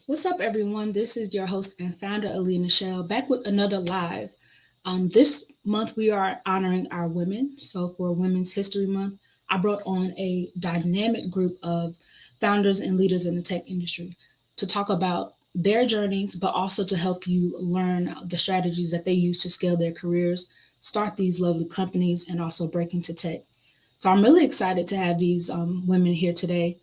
What's up, everyone? This is your host and founder, 𝐸LEah 𝐸 back with another live. This month, we are honoring our women. So, for Women's History Month, I brought on a dynamic group of founders and leaders in the tech industry to talk about their journeys, but also to help you learn the strategies that they use to scale their careers, start these lovely companies, and also break into tech. So, I'm really excited to have these women here today.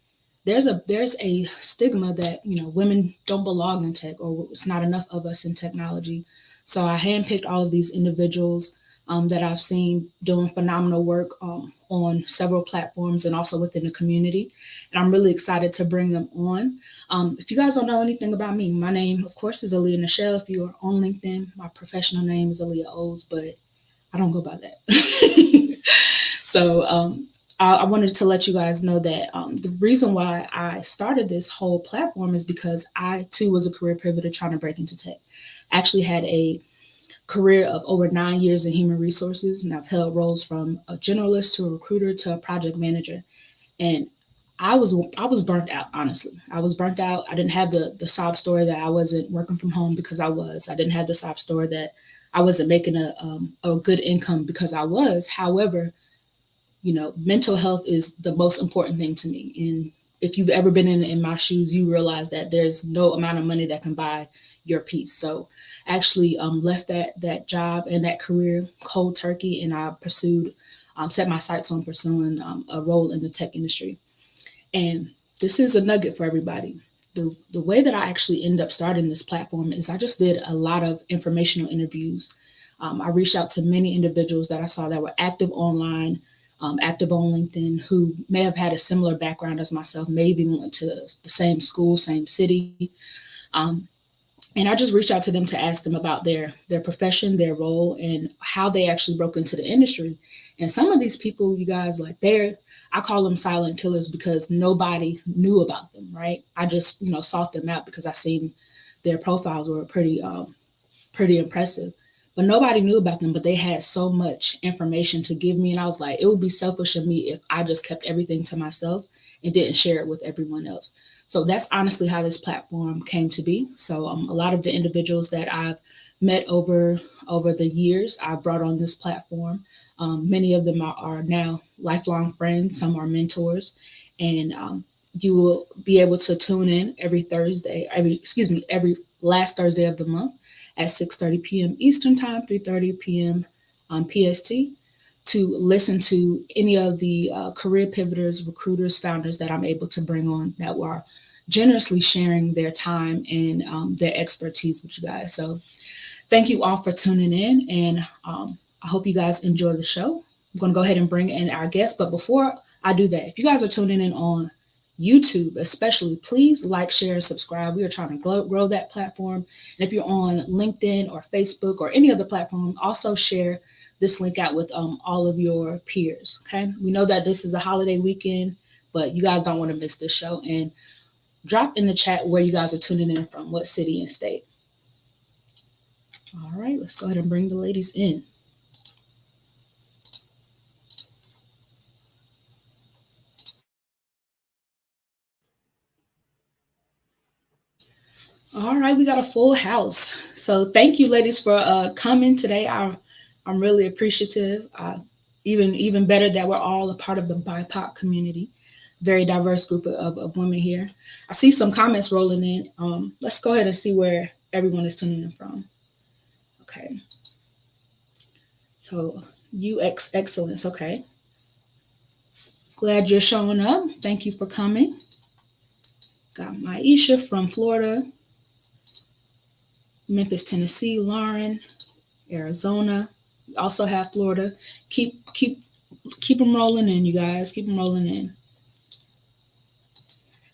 There's a stigma that women don't belong in tech, or it's not enough of us in technology. So I handpicked all of these individuals that I've seen doing phenomenal work on several platforms and also within the community, and I'm really excited to bring them on. If you guys don't know anything about me, my name, of course, is 𝐸LEah 𝐸. If you are on LinkedIn, my professional name is 𝐸LEah 𝐸, but I don't go by that. So I wanted to let you guys know that the reason why I started this whole platform is because I too was a career pivoter trying to break into tech. I actually had a career of over 9 years in human resources, and I've held roles from a generalist to a recruiter to a project manager. And I was burnt out, honestly. I was burnt out. I didn't have the sob story that I wasn't working from home because I was. I didn't have the sob story that I wasn't making a good income because I was. However, mental health is the most important thing to me. And if you've ever been in my shoes, you realize that there's no amount of money that can buy your peace. So I actually left that job and that career cold turkey, and I set my sights on pursuing a role in the tech industry. And this is a nugget for everybody. The way that I actually ended up starting this platform is I just did a lot of informational interviews. I reached out to many individuals that I saw that were active online, active on LinkedIn, who may have had a similar background as myself, maybe went to the same school, same city. And I just reached out to them to ask them about their profession, their role, and how they actually broke into the industry. And some of these people, you guys, I call them silent killers because nobody knew about them, right? I just, sought them out because I seen their profiles were pretty impressive. But nobody knew about them, but they had so much information to give me. And I was like, it would be selfish of me if I just kept everything to myself and didn't share it with everyone else. So that's honestly how this platform came to be. So a lot of the individuals that I've met over the years, I brought on this platform. Many of them are now lifelong friends. Some are mentors. And you will be able to tune in every last Thursday of the month at 6:30 p.m. Eastern Time, 3:30 p.m. PST, to listen to any of the career pivoters, recruiters, founders that I'm able to bring on that are generously sharing their time and their expertise with you guys. So thank you all for tuning in, and I hope you guys enjoy the show. I'm going to go ahead and bring in our guest, but before I do that, if you guys are tuning in on YouTube especially, please like, share, and subscribe. We are trying to grow that platform. And if you're on LinkedIn or Facebook or any other platform, also share this link out with all of your peers, okay? We know that this is a holiday weekend, but you guys don't want to miss this show. And drop in the chat where you guys are tuning in from, what city and state. All right, let's go ahead and bring the ladies in. All right, we got a full house. So thank you, ladies, for coming today. I'm really appreciative. Even better that we're all a part of the BIPOC community. Very diverse group of women here. I see some comments rolling in. Let's go ahead and see where everyone is tuning in from. Okay. So UX Excellence, okay. Glad you're showing up. Thank you for coming. Got Maisha from Florida, Memphis, Tennessee, Lauren, Arizona. We also have Florida. Keep them rolling in, you guys. Keep them rolling in.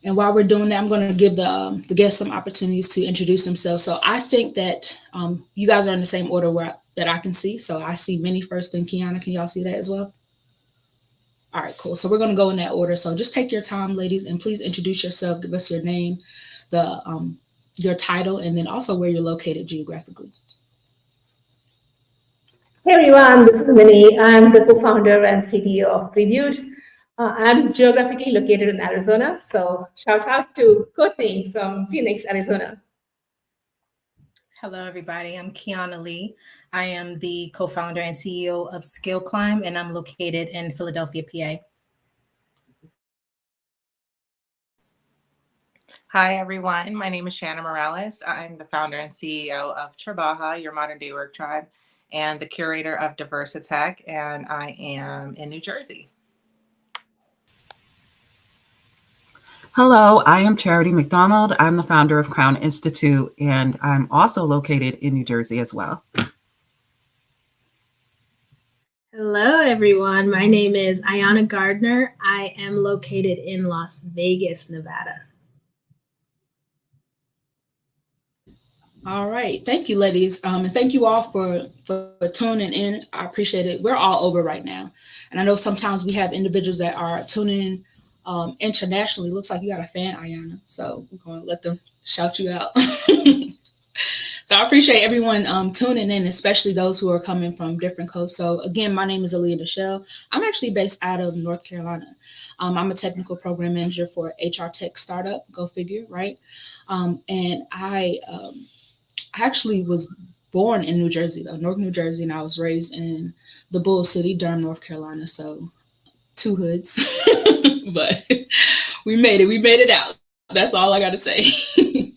And while we're doing that, I'm going to give the guests some opportunities to introduce themselves. So I think that you guys are in the same order that I can see. So I see Minnie first, then Kiana. Can y'all see that as well? All right, cool. So we're going to go in that order. So just take your time, ladies, and please introduce yourself. Give us your name, your title, and then also where you're located geographically. Hey everyone, this is Minnie. I'm the co-founder and CTO of Previewed. I'm geographically located in Arizona, so shout out to Courtney from Phoenix, Arizona. Hello, everybody. I'm Kiana Lee. I am the co-founder and CEO of �İ𝐨𝐬, and I'm located in Philadelphia, PA. Hi, everyone. My name is Shanna Morales. I'm the founder and CEO of Trabaja, your modern day work tribe, and the curator of Diversitech, and I am in New Jersey. Hello, I am Charity McDonald. I'm the founder of Crown Institute, and I'm also located in New Jersey as well. Hello, everyone. My name is Ayana Gardner. I am located in Las Vegas, Nevada. All right. Thank you, ladies. And thank you all for tuning in. I appreciate it. We're all over right now. And I know sometimes we have individuals that are tuning in internationally. Looks like you got a fan, Ayana. So we're going to let them shout you out. So I appreciate everyone tuning in, especially those who are coming from different coasts. So again, my name is 𝐸𝐨𝐬 𝐸𝐿𝐻. I'm actually based out of North Carolina. I'm a technical program manager for HR tech startup, go figure, right? And I actually was born in New Jersey, though, Newark, New Jersey, and I was raised in the Bull City, Durham, North Carolina. So 2 hoods, but we made it out. That's all I got to say.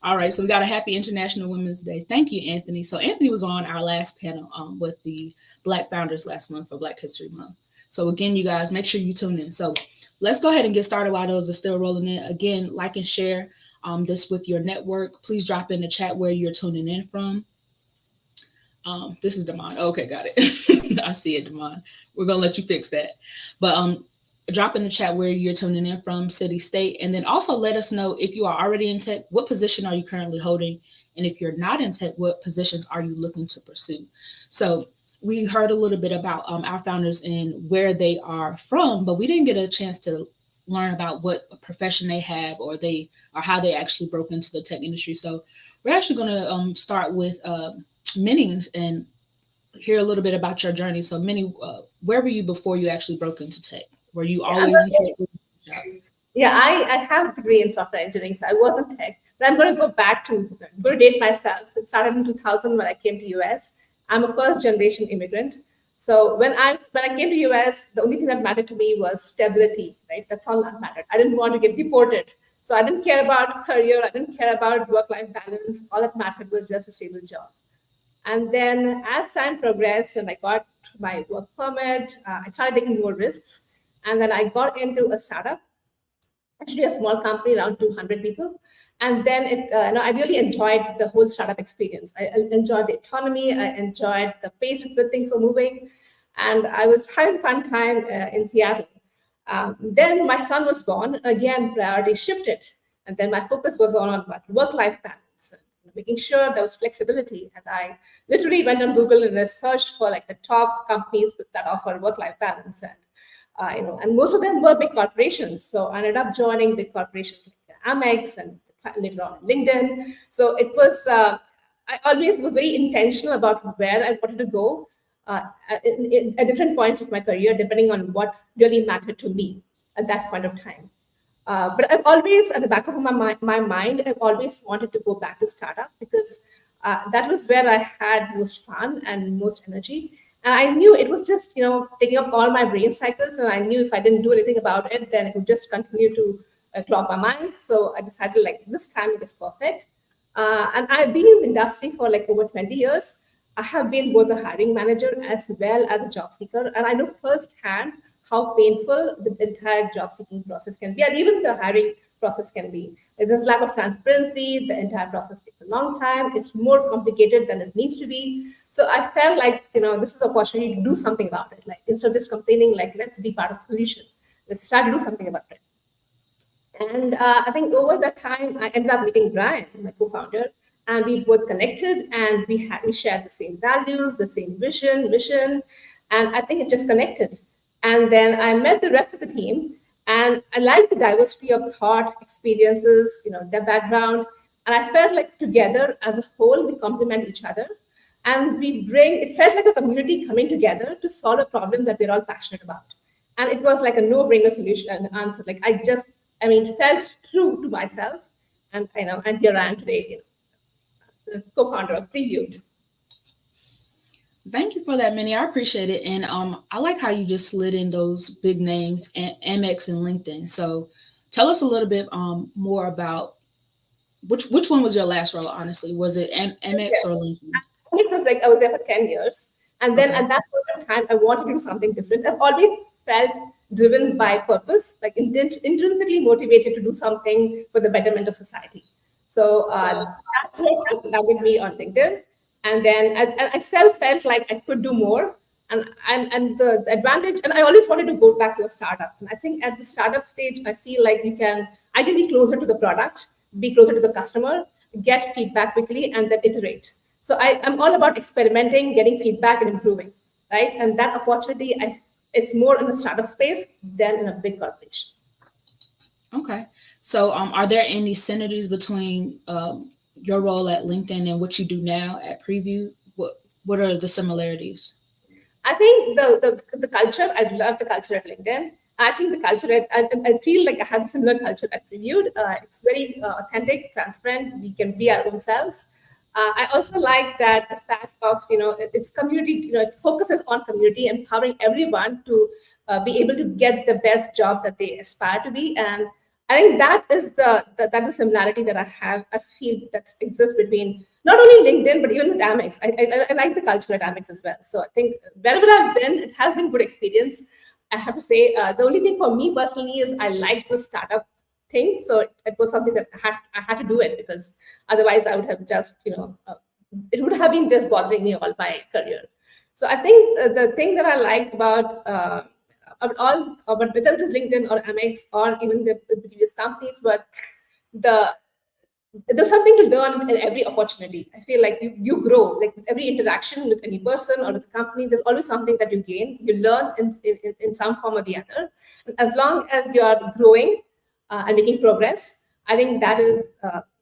All right, so we got a happy International Women's Day. Thank you, Anthony. So Anthony was on our last panel with the Black Founders last month for Black History Month. So again, you guys, make sure you tune in. So let's go ahead and get started while those are still rolling in. Again, like and share this with your network. Please drop in the chat where you're tuning in from. This is Damon. Okay, got it. I see it, Damon. We're going to let you fix that. But drop in the chat where you're tuning in from, city, state, and then also let us know if you are already in tech, what position are you currently holding? And if you're not in tech, what positions are you looking to pursue? So we heard a little bit about our founders and where they are from, but we didn't get a chance to learn about what profession they have or how they actually broke into the tech industry. So we're actually going to start with Minnie and hear a little bit about your journey. So Minnie, where were you before you actually broke into tech? Were you always in tech? Yeah, I have a degree in software engineering, so I was in tech. But I'm going to go back to date myself. It started in 2000 when I came to US. I'm a first generation immigrant. So when I came to US, the only thing that mattered to me was stability, right? That's all that mattered. I didn't want to get deported. So I didn't care about career. I didn't care about work-life balance. All that mattered was just a stable job. And then as time progressed and I got my work permit, I started taking more risks. And then I got into a startup, actually a small company, around 200 people. And then I really enjoyed the whole startup experience. I enjoyed the autonomy. I enjoyed the pace at which things were moving. And I was having a fun time in Seattle. Then my son was born. Again, priorities shifted. And then my focus was on what? Work-life balance, making sure there was flexibility. And I literally went on Google and I searched for like the top companies that offer work-life balance. And most of them were big corporations. So I ended up joining big corporations like Amex and later on LinkedIn. So it was, I always was very intentional about where I wanted to go at different points of my career, depending on what really mattered to me at that point of time. But I've always, at the back of my mind, I've always wanted to go back to startup because that was where I had most fun and most energy. And I knew it was just, taking up all my brain cycles. And I knew if I didn't do anything about it, then it would just continue to clog my mind. So I decided like this time it is perfect. And I've been in the industry for like over 20 years. I have been both a hiring manager as well as a job seeker. And I know firsthand how painful the entire job seeking process can be, and even the hiring process can be. There's lack of transparency. The entire process takes a long time. It's more complicated than it needs to be. So I felt like, this is an opportunity to do something about it. Like instead of just complaining, like let's be part of the solution. Let's start to do something about it. And I think over that time, I ended up meeting Brian, my co-founder, and we both connected and we shared the same values, the same vision, mission, and I think it just connected. And then I met the rest of the team, and I liked the diversity of thought, experiences, their background, and I felt like together as a whole we complement each other, and it felt like a community coming together to solve a problem that we're all passionate about. And it was like a no-brainer solution and answer. Like felt true to myself, and and here I am today, the co-founder of Previewed. Thank you for that, Minnie. I appreciate it. And I like how you just slid in those big names, Amex and LinkedIn. So tell us a little bit more about which one was your last role, honestly? Was it Amex or LinkedIn? Amex was like, I was there for 10 years. And then at that point of time, I wanted to do something different. I've always felt driven by purpose, like intrinsically motivated to do something for the betterment of society. So that's what landed me on LinkedIn. And then I still felt like I could do more. And the advantage, and I always wanted to go back to a startup. And I think at the startup stage, I feel like I can be closer to the product, be closer to the customer, get feedback quickly, and then iterate. So I'm all about experimenting, getting feedback, and improving, right? And that opportunity, it's more in the startup space than in a big corporation. Okay. So are there any synergies between your role at LinkedIn and what you do now at Preview? What are the similarities? I think the culture, I love the culture at LinkedIn. I think the culture I feel like I have a similar culture at Previewed. It's very authentic, transparent. We can be our own selves. I also like that the fact of, it's community, it focuses on community, empowering everyone to be able to get the best job that they aspire to be. And I think that is the similarity that I feel that exists between not only LinkedIn, but even with Amex. I like the culture at Amex as well. So I think wherever I've been, it has been good experience. I have to say, the only thing for me personally is I like the startup thing. So it was something that I had to do it, because otherwise I would have just, it would have been just bothering me all my career. So I think the thing that I liked about whether it is LinkedIn or Amex or even the previous companies, but there's something to learn in every opportunity. I feel like you grow, like with every interaction with any person or with the company, there's always something that you gain. You learn in some form or the other. And as long as you are growing and making progress, I think that is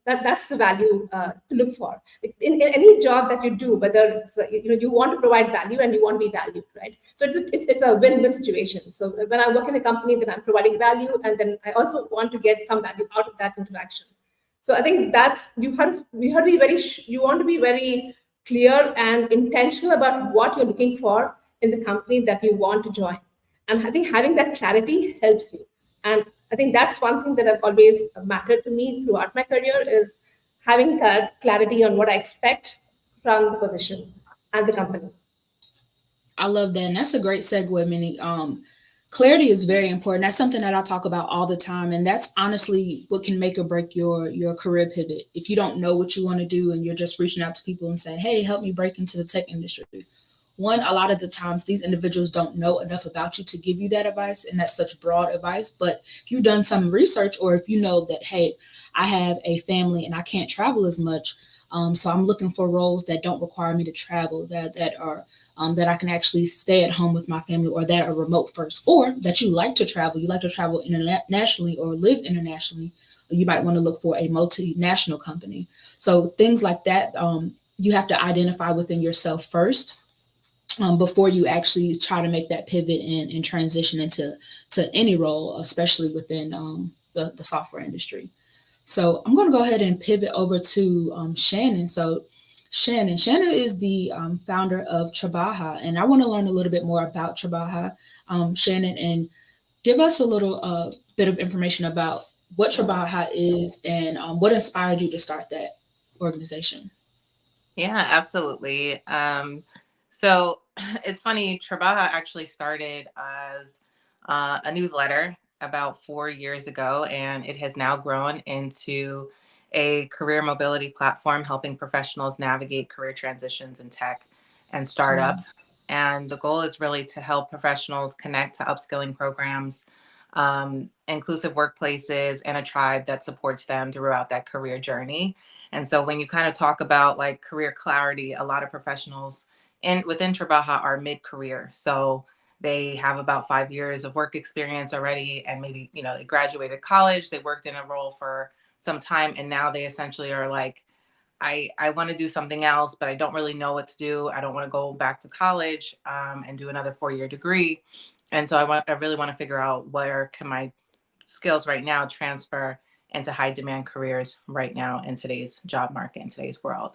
that's the value to look for. In any job that you do, whether it's, you want to provide value and you want to be valued, right? So it's a win-win situation. So when I work in a company, then I'm providing value, and then I also want to get some value out of that interaction. So I think that's you want to be very clear and intentional about what you're looking for in the company that you want to join. And I think having that clarity helps you. And I think that's one thing that have always mattered to me throughout my career is having that clarity on what I expect from the position and the company. I love that. And that's a great segue, Minnie. Clarity is very important. That's something that I talk about all the time. And that's honestly what can make or break your career pivot. If you don't know what you want to do and you're just reaching out to people and saying, hey, help me break into the tech industry. One, a lot of the times these individuals don't know enough about you to give you that advice. And that's such broad advice. But if you've done some research, or if you know that, hey, I have a family and I can't travel as much, so I'm looking for roles that don't require me to travel, that are that I can actually stay at home with my family, or that are remote first, or that you like to travel internationally or live internationally. You might want to look for a multinational company. So things like that, you have to identify within yourself first, before you actually try to make that pivot and transition into any role, especially within the software industry. So I'm going to go ahead and pivot over to Shannon. So Shannon is the founder of 𝐨𝐬𝐿𝐻, and I want to learn a little bit more about 𝐨𝐬𝐻, Shannon, and give us a little bit of information about what 𝐨𝐬𝐻 is and what inspired you to start that organization. Yeah, absolutely. So it's funny, 𝐨𝐬𝐻 actually started as a newsletter about 4 years ago, and it has now grown into a career mobility platform helping professionals navigate career transitions in tech and startup. Wow. And the goal is really to help professionals connect to upskilling programs, inclusive workplaces, and a tribe that supports them throughout that career journey. And so when you kind of talk about like career clarity, a lot of professionals within 𝐨𝐬𝐻 are mid-career. So they have about 5 years of work experience already, and maybe, they graduated college, they worked in a role for some time, and now they essentially are like, I want to do something else, but I don't really know what to do. I don't want to go back to college and do another 4-year degree. And so I really want to figure out where can my skills right now transfer into high demand careers right now in today's job market, in today's world.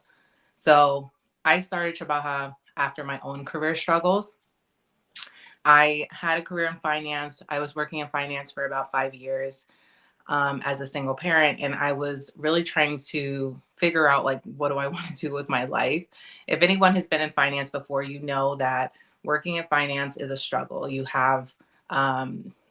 So I started 𝐨𝐬𝐻 after my own career struggles. I had a career in finance. I was working in finance for about 5 years as a single parent, and I was really trying to figure out, like, what do I want to do with my life? If anyone has been in finance before, you know that working in finance is a struggle. You have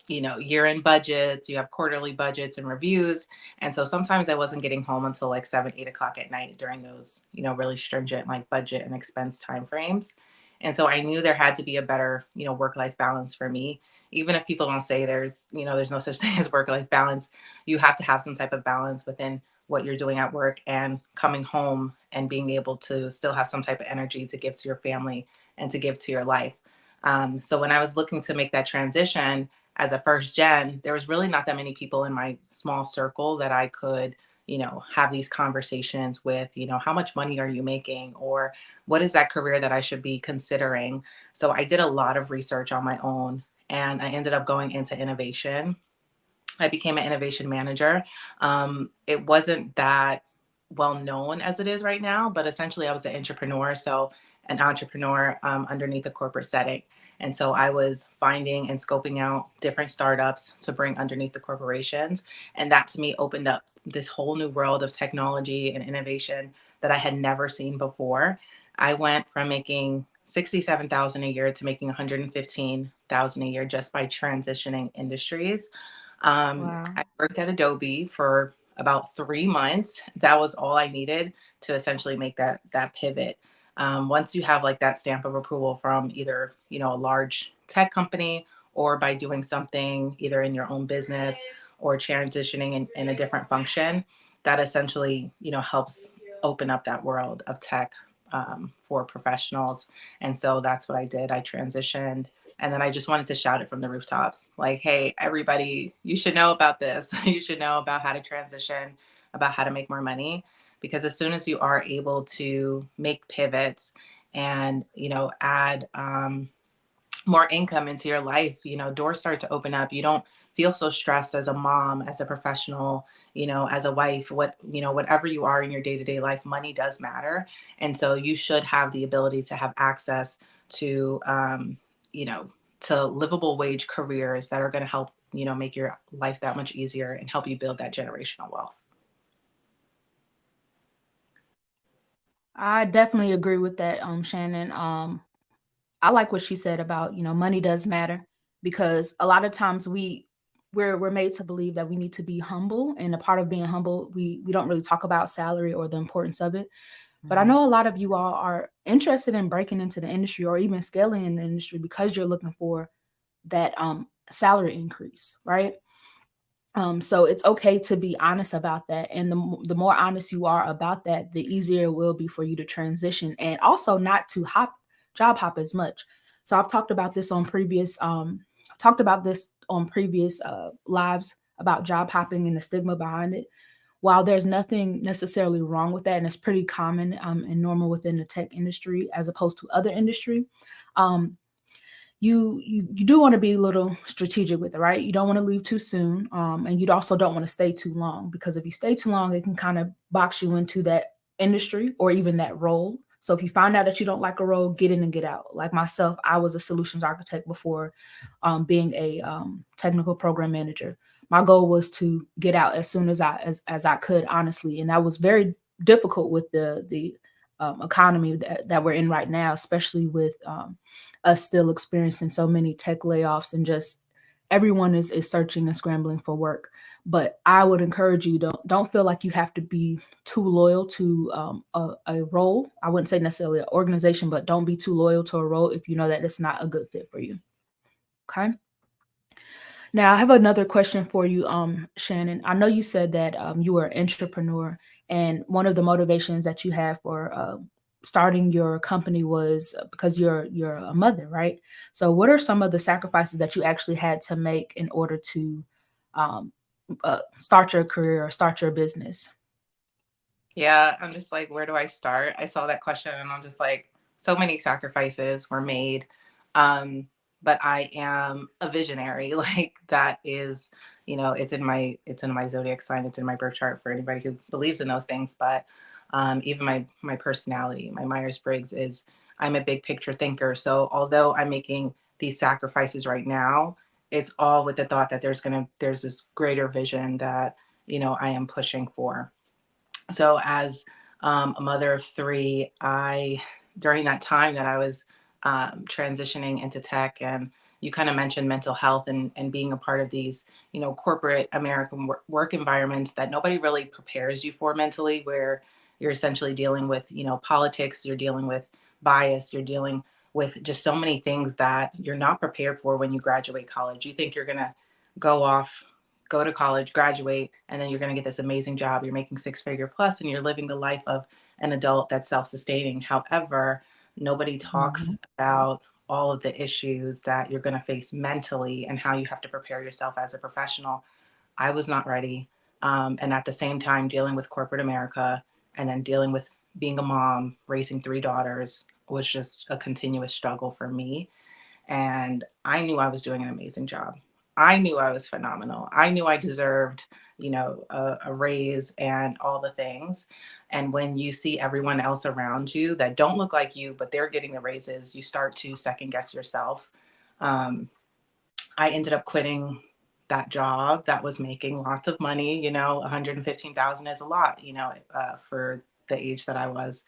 year-end budgets, you have quarterly budgets and reviews. And so sometimes I wasn't getting home until like 7, 8 o'clock at night during those, really stringent like budget and expense timeframes. And so I knew there had to be a better, work-life balance for me. Even if people don't say there's no such thing as work-life balance, you have to have some type of balance within what you're doing at work and coming home and being able to still have some type of energy to give to your family and to give to your life. So when I was looking to make that transition as a first gen, there was really not that many people in my small circle that I could, have these conversations with, how much money are you making, or what is that career that I should be considering? So I did a lot of research on my own, and I ended up going into innovation. I became an innovation manager. It wasn't that well known as it is right now, but essentially I was an entrepreneur. So an entrepreneur underneath a corporate setting. And so I was finding and scoping out different startups to bring underneath the corporations. And that to me opened up this whole new world of technology and innovation that I had never seen before. I went from making $67,000 a year to making $115,000 a year just by transitioning industries. Wow. I worked at Adobe for about 3 months. That was all I needed to essentially make that pivot. Once you have like that stamp of approval from either, a large tech company, or by doing something either in your own business or transitioning in a different function, that essentially, helps open up that world of tech for professionals. And so that's what I did. I transitioned. And then I just wanted to shout it from the rooftops, like, hey, everybody, you should know about this. You should know about how to transition, about how to make more money. Because as soon as you are able to make pivots and, add more income into your life, doors start to open up. You don't feel so stressed as a mom, as a professional, as a wife, whatever you are in your day-to-day life, money does matter. And so you should have the ability to have access to, to livable wage careers that are going to help make your life that much easier and help you build that generational wealth. I definitely agree with that, Shannon. I like what she said about, money does matter, because a lot of times we're made to believe that we need to be humble, and a part of being humble, we don't really talk about salary or the importance of it. But I know a lot of you all are interested in breaking into the industry or even scaling in the industry because you're looking for that salary increase, right? So it's okay to be honest about that. And the more honest you are about that, the easier it will be for you to transition, and also not to job hop as much. So I've talked about this on previous lives about job hopping and the stigma behind it. While there's nothing necessarily wrong with that, and it's pretty common and normal within the tech industry as opposed to other industry, you do want to be a little strategic with it, right? You don't want to leave too soon, and you also don't want to stay too long, because if you stay too long, it can kind of box you into that industry or even that role. So if you find out that you don't like a role, get in and get out. Like myself, I was a solutions architect before being a technical program manager. My goal was to get out as soon as I could, honestly, and that was very difficult with the economy that we're in right now, especially with us still experiencing so many tech layoffs, and just everyone is searching and scrambling for work. But I would encourage you, don't feel like you have to be too loyal to a role. I wouldn't say necessarily an organization, but don't be too loyal to a role if you know that it's not a good fit for you. Okay. Now I have another question for you, Shannon. I know you said that you were an entrepreneur, and one of the motivations that you have for starting your company was because you're a mother, right? So what are some of the sacrifices that you actually had to make in order to start your career or start your business? Yeah, I'm just like, where do I start? I saw that question and I'm just like, so many sacrifices were made. But I am a visionary. Like that is, it's in my zodiac sign, it's in my birth chart for anybody who believes in those things. But even my personality, my Myers-Briggs is I'm a big picture thinker. So although I'm making these sacrifices right now, it's all with the thought that there's this greater vision that, I am pushing for. So as a mother of three, during that time that I was transitioning into tech, and you kind of mentioned mental health and being a part of these, corporate American work environments that nobody really prepares you for mentally, where you're essentially dealing with, politics, you're dealing with bias, you're dealing with just so many things that you're not prepared for when you graduate college. You think you're going to go to college, graduate, and then you're going to get this amazing job. You're making six-figure plus, and you're living the life of an adult that's self-sustaining. However, nobody talks about all of the issues that you're going to face mentally and how you have to prepare yourself as a professional. I was not ready. And at the same time, dealing with corporate America and then dealing with being a mom, raising three daughters was just a continuous struggle for me. And I knew I was doing an amazing job. I knew I was phenomenal. I knew I deserved, a raise and all the things. And when you see everyone else around you that don't look like you, but they're getting the raises, you start to second guess yourself. I ended up quitting that job that was making lots of money. 115,000 is a lot, for the age that I was,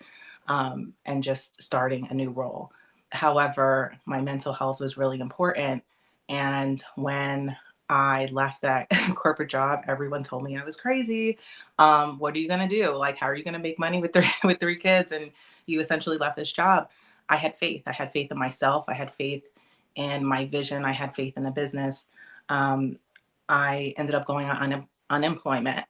and just starting a new role. However, my mental health was really important. And when I left that corporate job, everyone told me I was crazy. What are you going to do? Like, how are you going to make money with three kids? And you essentially left this job. I had faith. I had faith in myself. I had faith in my vision. I had faith in the business. I ended up going on unemployment.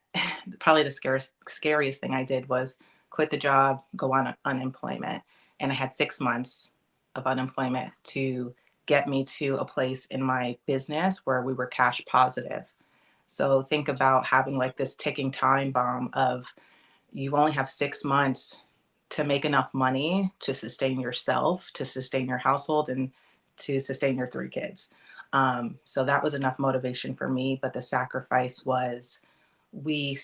Probably the scariest thing I did was quit the job, go on unemployment. And I had 6 months of unemployment to get me to a place in my business where we were cash positive. So think about having like this ticking time bomb of you only have 6 months to make enough money to sustain yourself, to sustain your household, and to sustain your three kids. So that was enough motivation for me. But the sacrifice was we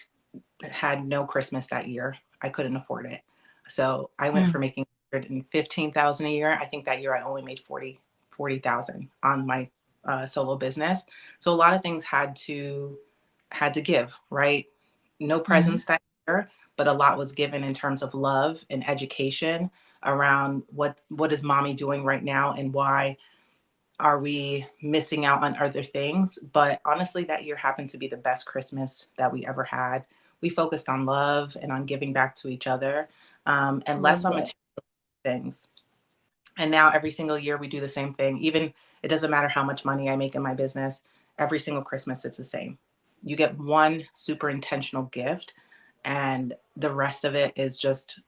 had no Christmas that year. I couldn't afford it. So I went from making 115,000 a year. I think that year I only made 40,000 on my solo business. So a lot of things had to give, right? No Mm-hmm. presents that year, but a lot was given in terms of love and education around what is mommy doing right now and why are we missing out on other things. But honestly, that year happened to be the best Christmas that we ever had. We focused on love and on giving back to each other, and less on material things. And now every single year we do the same thing. Even it doesn't matter how much money I make in my business, every single Christmas it's the same. You get one super intentional gift, and the rest of it is just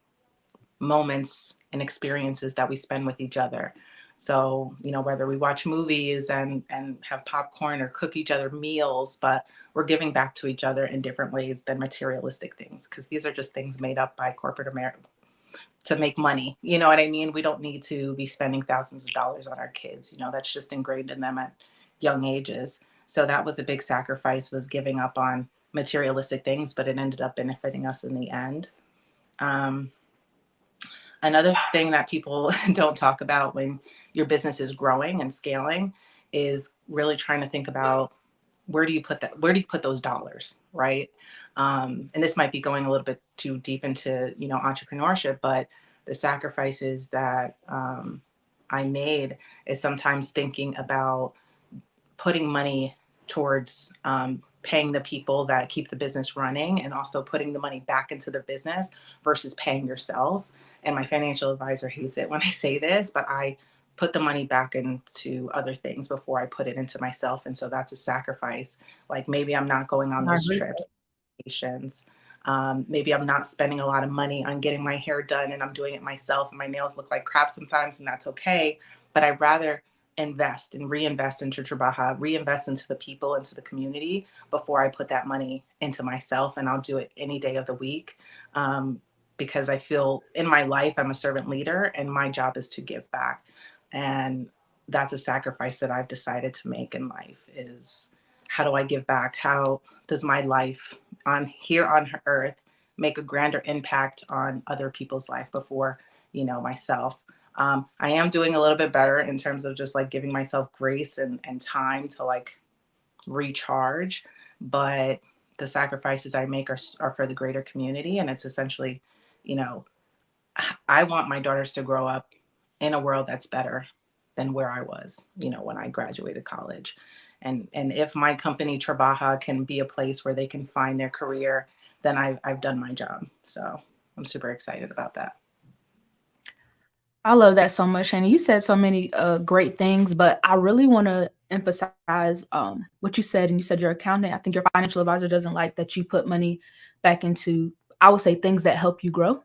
moments and experiences that we spend with each other. So, you know, whether we watch movies and have popcorn or cook each other meals, but we're giving back to each other in different ways than materialistic things, because these are just things made up by corporate America to make money. You know what I mean? We don't need to be spending thousands of dollars on our kids. You know, that's just ingrained in them at young ages. So that was a big sacrifice, was giving up on materialistic things, but it ended up benefiting us in the end. Another thing that people don't talk about when your business is growing and scaling is really trying to think about where do you put those dollars, right? And this might be going a little bit too deep into, you know, entrepreneurship, but the sacrifices that I made is sometimes thinking about putting money towards paying the people that keep the business running, and also putting the money back into the business versus paying yourself. And my financial advisor hates it when I say this, but I put the money back into other things before I put it into myself. And so that's a sacrifice. Like maybe I'm not going on those trips, vacations. Maybe I'm not spending a lot of money on getting my hair done and I'm doing it myself and my nails look like crap sometimes, and that's okay. But I'd rather invest and reinvest into Trabaja, reinvest into the people, into the community before I put that money into myself. And I'll do it any day of the week. Because I feel in my life, I'm a servant leader and my job is to give back. And that's a sacrifice that I've decided to make in life, is how do I give back? How does my life on earth make a grander impact on other people's life before, you know, myself? I am doing a little bit better in terms of just like giving myself grace and time to like recharge. But the sacrifices I make are for the greater community. And it's essentially, you know, I want my daughters to grow up in a world that's better than where I was, you know, when I graduated college. And if my company Trabaja can be a place where they can find their career, then I've done my job. So I'm super excited about that. I love that so much. And you said so many great things, but I really want to emphasize what you said. And you said you're an accountant. I think your financial advisor doesn't like that you put money back into, I would say, things that help you grow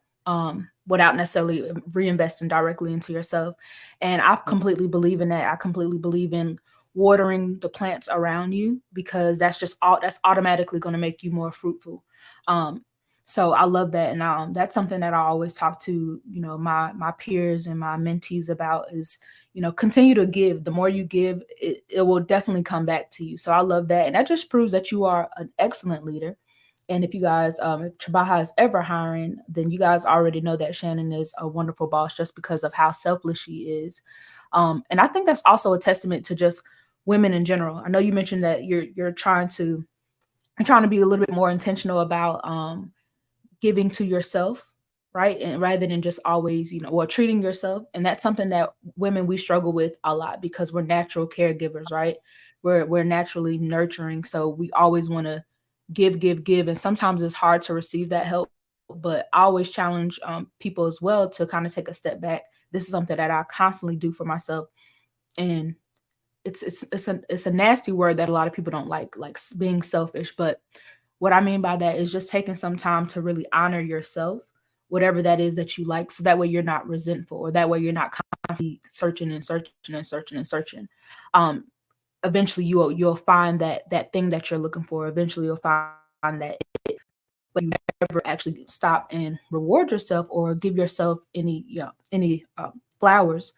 without necessarily reinvesting directly into yourself. And I completely believe in that. I completely believe in watering the plants around you, because that's automatically going to make you more fruitful. So I love that. And that's something that I always talk to, you know, my peers and my mentees about is, you know, continue to give. The more you give, it will definitely come back to you. So I love that. And that just proves that you are an excellent leader. And if you guys, if Trabaja is ever hiring, then you guys already know that Shannon is a wonderful boss just because of how selfless she is. And I think that's also a testament to just women in general. I know you mentioned that you're trying to be a little bit more intentional about giving to yourself, right? And rather than just always, you know, or treating yourself. And that's something that women, we struggle with a lot because we're natural caregivers, right? We're naturally nurturing. So we always want to give. And sometimes it's hard to receive that help, but I always challenge people as well to kind of take a step back. This is something that I constantly do for myself. And it's a nasty word that a lot of people don't like being selfish. But what I mean by that is just taking some time to really honor yourself, whatever that is that you like, so that way you're not resentful, or that way you're not constantly searching. Eventually you'll find that thing that you're looking for. Eventually you'll find that, but you never actually stop and reward yourself or give yourself any flowers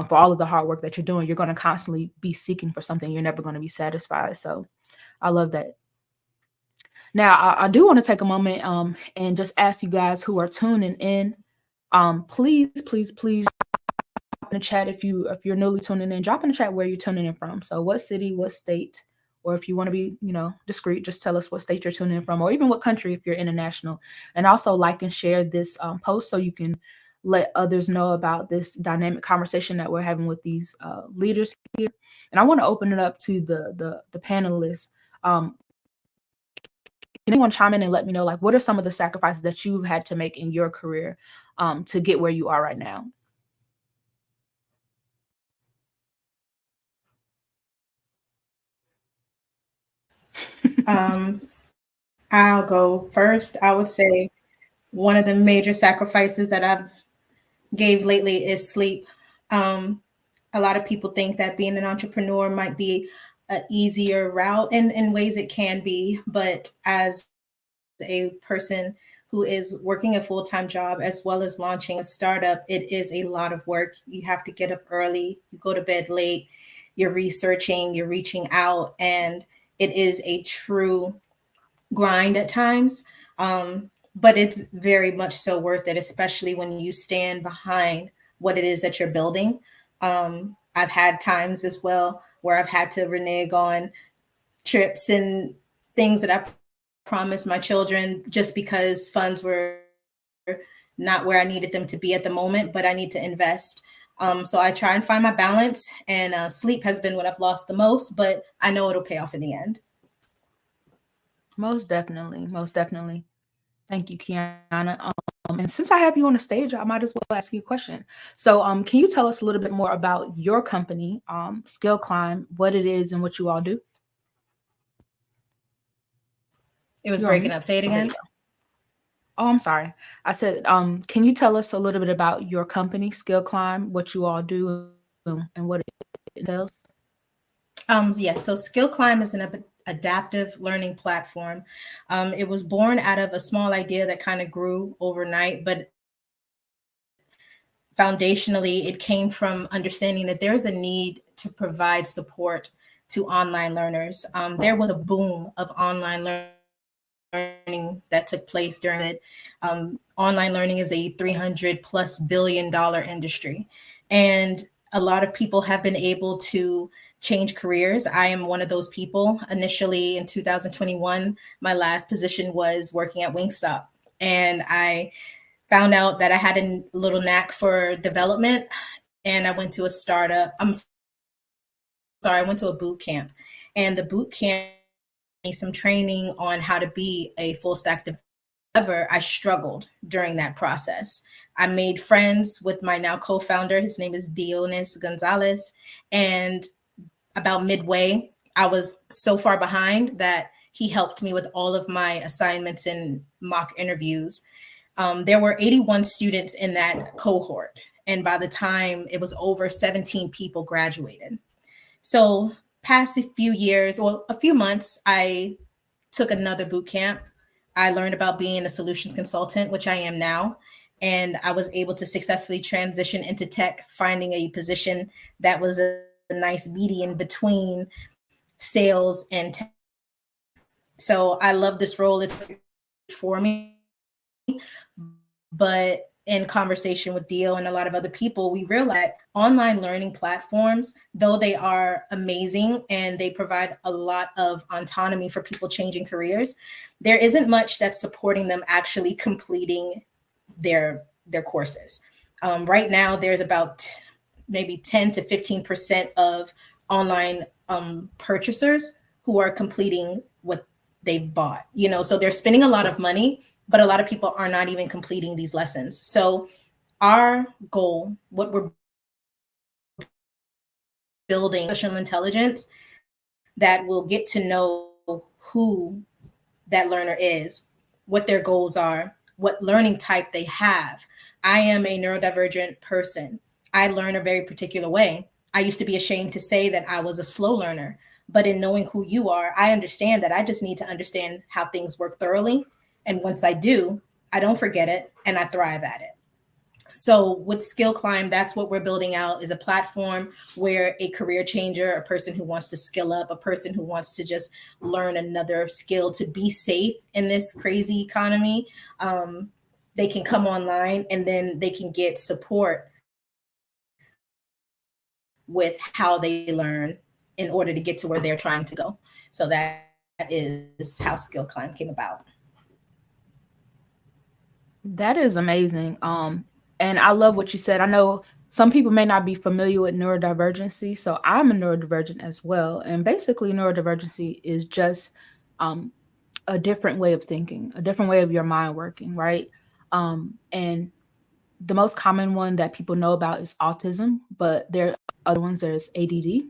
for all of the hard work that you're doing. You're going to constantly be seeking for something. You're never going to be satisfied. So I love that. Now, I do want to take a moment and just ask you guys who are tuning in, please in the chat if you're newly tuning in, drop in the chat where you're tuning in from. So what city, what state, or if you want to be, discreet, just tell us what state you're tuning in from, or even what country if you're international. And also like and share this post so you can let others know about this dynamic conversation that we're having with these leaders here. And I want to open it up to the panelists. Can anyone chime in and let me know, like, what are some of the sacrifices that you've had to make in your career to get where you are right now? I'll go first. I would say one of the major sacrifices that I've gave lately is sleep. A lot of people think that being an entrepreneur might be an easier route, and in ways it can be, but as a person who is working a full-time job as well as launching a startup, it is a lot of work. You have to get up early, you go to bed late, you're researching, you're reaching out, and it is a true grind at times. But it's very much so worth it, especially when you stand behind what it is that you're building. I've had times as well where I've had to renege on trips and things that I promised my children just because funds were not where I needed them to be at the moment, but I need to invest. So I try and find my balance, and sleep has been what I've lost the most, but I know it'll pay off in the end. Most definitely. Most definitely. Thank you, Kiana. And since I have you on the stage, I might as well ask you a question. So can you tell us a little bit more about your company, 𝐨𝐤, what it is and what you all do? It was breaking up. Say it again. Oh, I'm sorry. I said, can you tell us a little bit about your company, 𝐨𝐤, what you all do and what it entails? Yes, so 𝐨𝐤 is an adaptive learning platform. It was born out of a small idea that kind of grew overnight, but foundationally, it came from understanding that there's a need to provide support to online learners. There was a boom of online learning that took place during it. Online learning is a $300+ billion industry, and a lot of people have been able to change careers. I am one of those people. Initially in 2021, my last position was working at Wingstop, and I found out that I had a little knack for development, and I went to a startup. I went to a boot camp, and the boot camp gave me some training on how to be a full stack developer. However, I struggled during that process. I made friends with my now co-founder. His name is Dionis Gonzalez. And about midway, I was so far behind that he helped me with all of my assignments and mock interviews. There were 81 students in that cohort. And by the time it was over, 17 people graduated. So past a few years, or a few months, I took another boot camp. I learned about being a solutions consultant, which I am now. And I was able to successfully transition into tech, finding a position that was a nice median between sales and tech. So I love this role. It's for me. But in conversation with Dio and a lot of other people, we realized online learning platforms, though they are amazing and they provide a lot of autonomy for people changing careers, there isn't much that's supporting them actually completing their courses. Right now, there's about maybe 10 to 15% of online purchasers who are completing what they've bought. So they're spending a lot of money, but a lot of people are not even completing these lessons. So our goal, what we're building, artificial intelligence that will get to know who that learner is, what their goals are, what learning type they have. I am a neurodivergent person. I learn a very particular way. I used to be ashamed to say that I was a slow learner, but in knowing who you are, I understand that I just need to understand how things work thoroughly. And once I do, I don't forget it and I thrive at it. So with 𝐨𝐤, that's what we're building out, is a platform where a career changer, a person who wants to skill up, a person who wants to just learn another skill to be safe in this crazy economy, they can come online and then they can get support with how they learn in order to get to where they're trying to go. So that is how 𝐻𝐿 came about. That is amazing. And I love what you said. I know some people may not be familiar with neurodivergency, so I'm a neurodivergent as well. And basically, neurodivergency is just a different way of thinking, a different way of your mind working, right? And the most common one that people know about is autism, but there are other ones. There's ADD,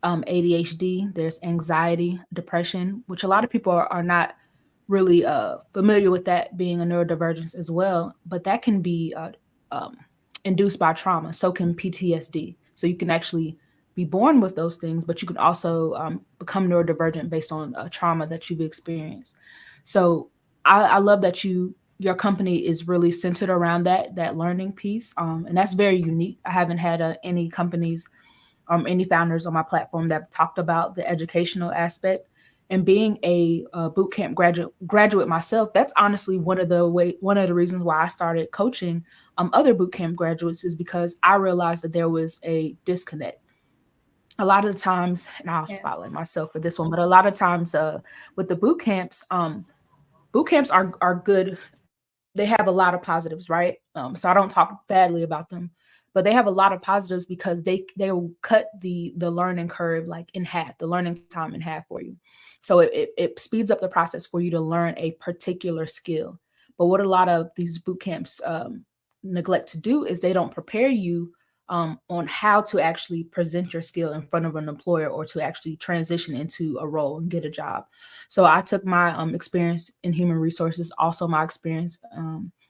ADHD, there's anxiety, depression, which a lot of people are not really familiar with that being a neurodivergence as well, but that can be induced by trauma. So can PTSD. So you can actually be born with those things, but you can also become neurodivergent based on trauma that you've experienced. So I love that your company is really centered around that learning piece, and that's very unique. I haven't had any companies, any founders on my platform that talked about the educational aspect. And being a boot camp graduate myself, that's honestly one of the reasons why I started coaching other boot camp graduates, is because I realized that there was a disconnect. A lot of the times, and I'll spotlight myself for this one, but a lot of times with the boot camps are good. They have a lot of positives, right? So I don't talk badly about them, but they have a lot of positives because they will cut the learning curve like in half, the learning time in half for you. So it speeds up the process for you to learn a particular skill. But what a lot of these boot camps neglect to do is they don't prepare you on how to actually present your skill in front of an employer or to actually transition into a role and get a job. So I took my experience in human resources, also my experience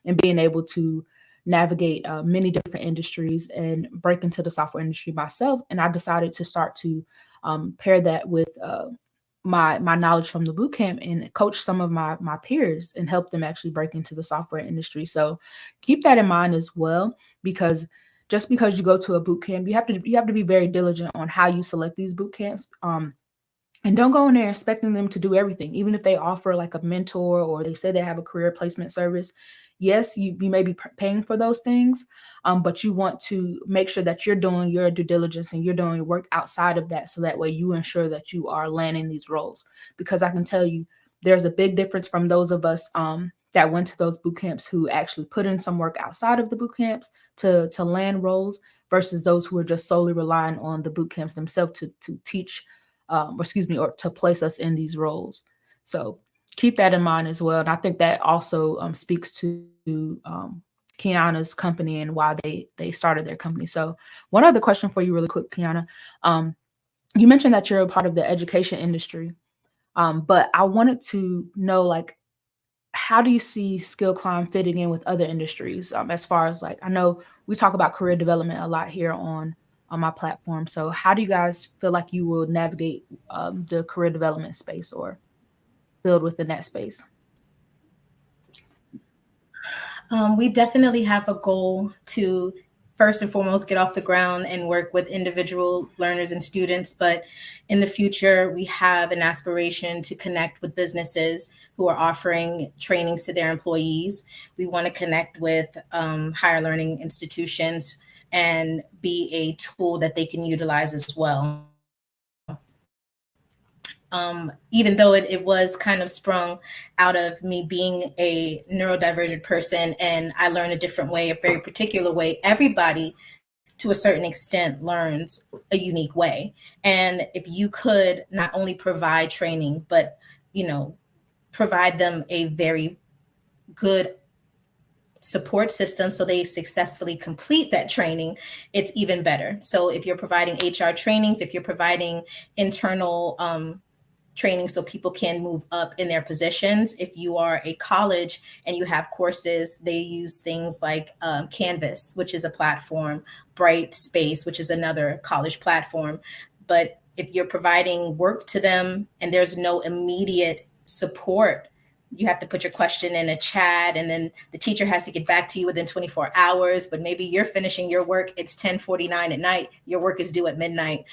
in being able to navigate many different industries and break into the software industry myself. And I decided to start to pair that with my knowledge from the bootcamp and coach some of my peers and help them actually break into the software industry. So keep that in mind as well, because just because you go to a boot camp, you have to be very diligent on how you select these boot camps. And don't go in there expecting them to do everything, even if they offer like a mentor or they say they have a career placement service. Yes, you may be paying for those things, but you want to make sure that you're doing your due diligence and you're doing your work outside of that, so that way you ensure that you are landing these roles. Because I can tell you, there's a big difference from those of us that went to those boot camps who actually put in some work outside of the boot camps to land roles versus those who are just solely relying on the boot camps themselves to teach, or to place us in these roles. So keep that in mind as well. And I think that also speaks to Kiana's company and why they started their company. So one other question for you really quick, Kiana. You mentioned that you're a part of the education industry, but I wanted to know, like, how do you see 𝐻𝐿 fitting in with other industries? As far as, like, I know we talk about career development a lot here on my platform. So how do you guys feel like you will navigate the career development space or build within that space? We definitely have a goal to first and foremost get off the ground and work with individual learners and students. But in the future, we have an aspiration to connect with businesses who are offering trainings to their employees. We want to connect with higher learning institutions and be a tool that they can utilize as well. Even though it was kind of sprung out of me being a neurodivergent person and I learn a different way, a very particular way, everybody to a certain extent learns a unique way. And if you could not only provide training, but, provide them a very good support system so they successfully complete that training, it's even better. So if you're providing HR trainings, if you're providing internal training so people can move up in their positions. If you are a college and you have courses, they use things like Canvas, which is a platform, Brightspace, which is another college platform. But if you're providing work to them and there's no immediate support, you have to put your question in a chat and then the teacher has to get back to you within 24 hours, but maybe you're finishing your work, it's 10:49 at night, your work is due at midnight.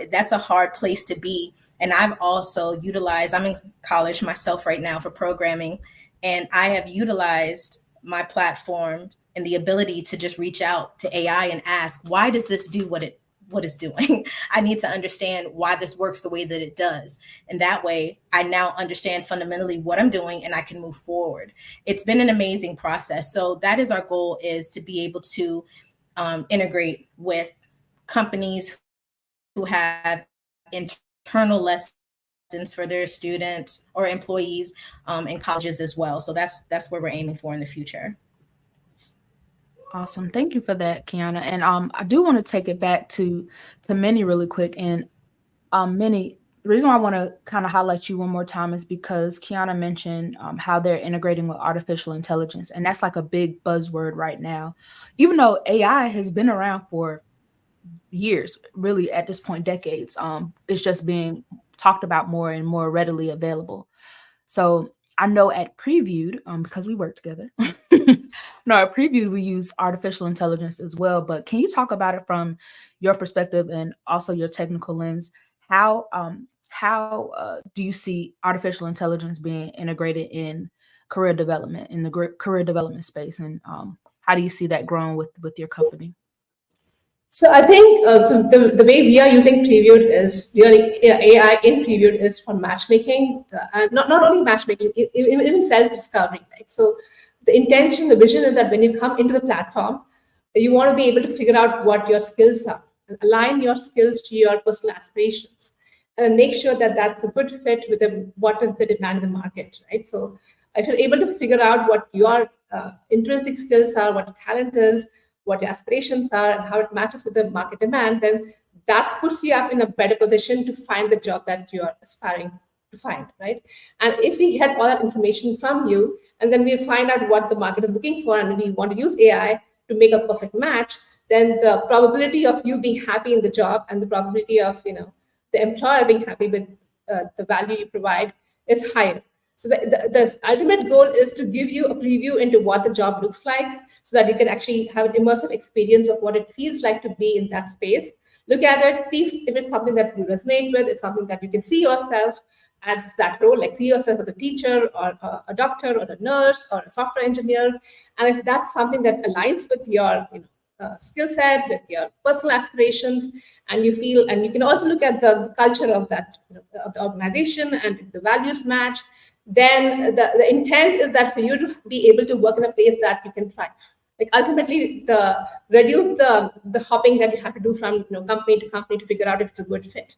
That's a hard place to be. And I've also utilized, I'm in college myself right now for programming, and I have utilized my platform and the ability to just reach out to AI and ask, why does this do what it what it's doing. I need to understand why this works the way that it does. And that way I now understand fundamentally what I'm doing and I can move forward. It's been an amazing process. So that is our goal, is to be able to integrate with companies who have internal lessons for their students or employees in colleges as well. So that's where we're aiming for in the future. Awesome. Thank you for that, Kiana. And I do want to take it back to Minnie really quick. And Minnie, the reason why I want to kind of highlight you one more time is because Kiana mentioned how they're integrating with artificial intelligence. And that's like a big buzzword right now. Even though AI has been around for years, really at this point, decades, it's just being talked about more and more readily available. So I know at Previewed, because we work together, no, at Previewed, we use artificial intelligence as well. But can you talk about it from your perspective and also your technical lens? How do you see artificial intelligence being integrated in career development, in the career development space? And how do you see that growing with your company? So I think so the way we are using Previewed is really AI in Previewed is for matchmaking, not only matchmaking, even self-discovery. Right? So the intention, the vision is that when you come into the platform, you want to be able to figure out what your skills are, and align your skills to your personal aspirations, and make sure that that's a good fit with what is the demand in the market. Right? So if you're able to figure out what your intrinsic skills are, what your talent is, what your aspirations are, and how it matches with the market demand, then that puts you up in a better position to find the job that you are aspiring to find, right? And if we get all that information from you, and then we find out what the market is looking for, and we want to use AI to make a perfect match, then the probability of you being happy in the job and the probability of the employer being happy with the value you provide is higher. So the ultimate goal is to give you a preview into what the job looks like, so that you can actually have an immersive experience of what it feels like to be in that space. Look at it, see if it's something that you resonate with, it's something that you can see yourself as that role, like see yourself as a teacher or a doctor or a nurse or a software engineer. And if that's something that aligns with your skill set, with your personal aspirations, and you feel, and you can also look at the culture of that of the organization, and if the values match, then the intent is that for you to be able to work in a place that you can thrive. Like ultimately, reduce the hopping that you have to do from company to company to figure out if it's a good fit,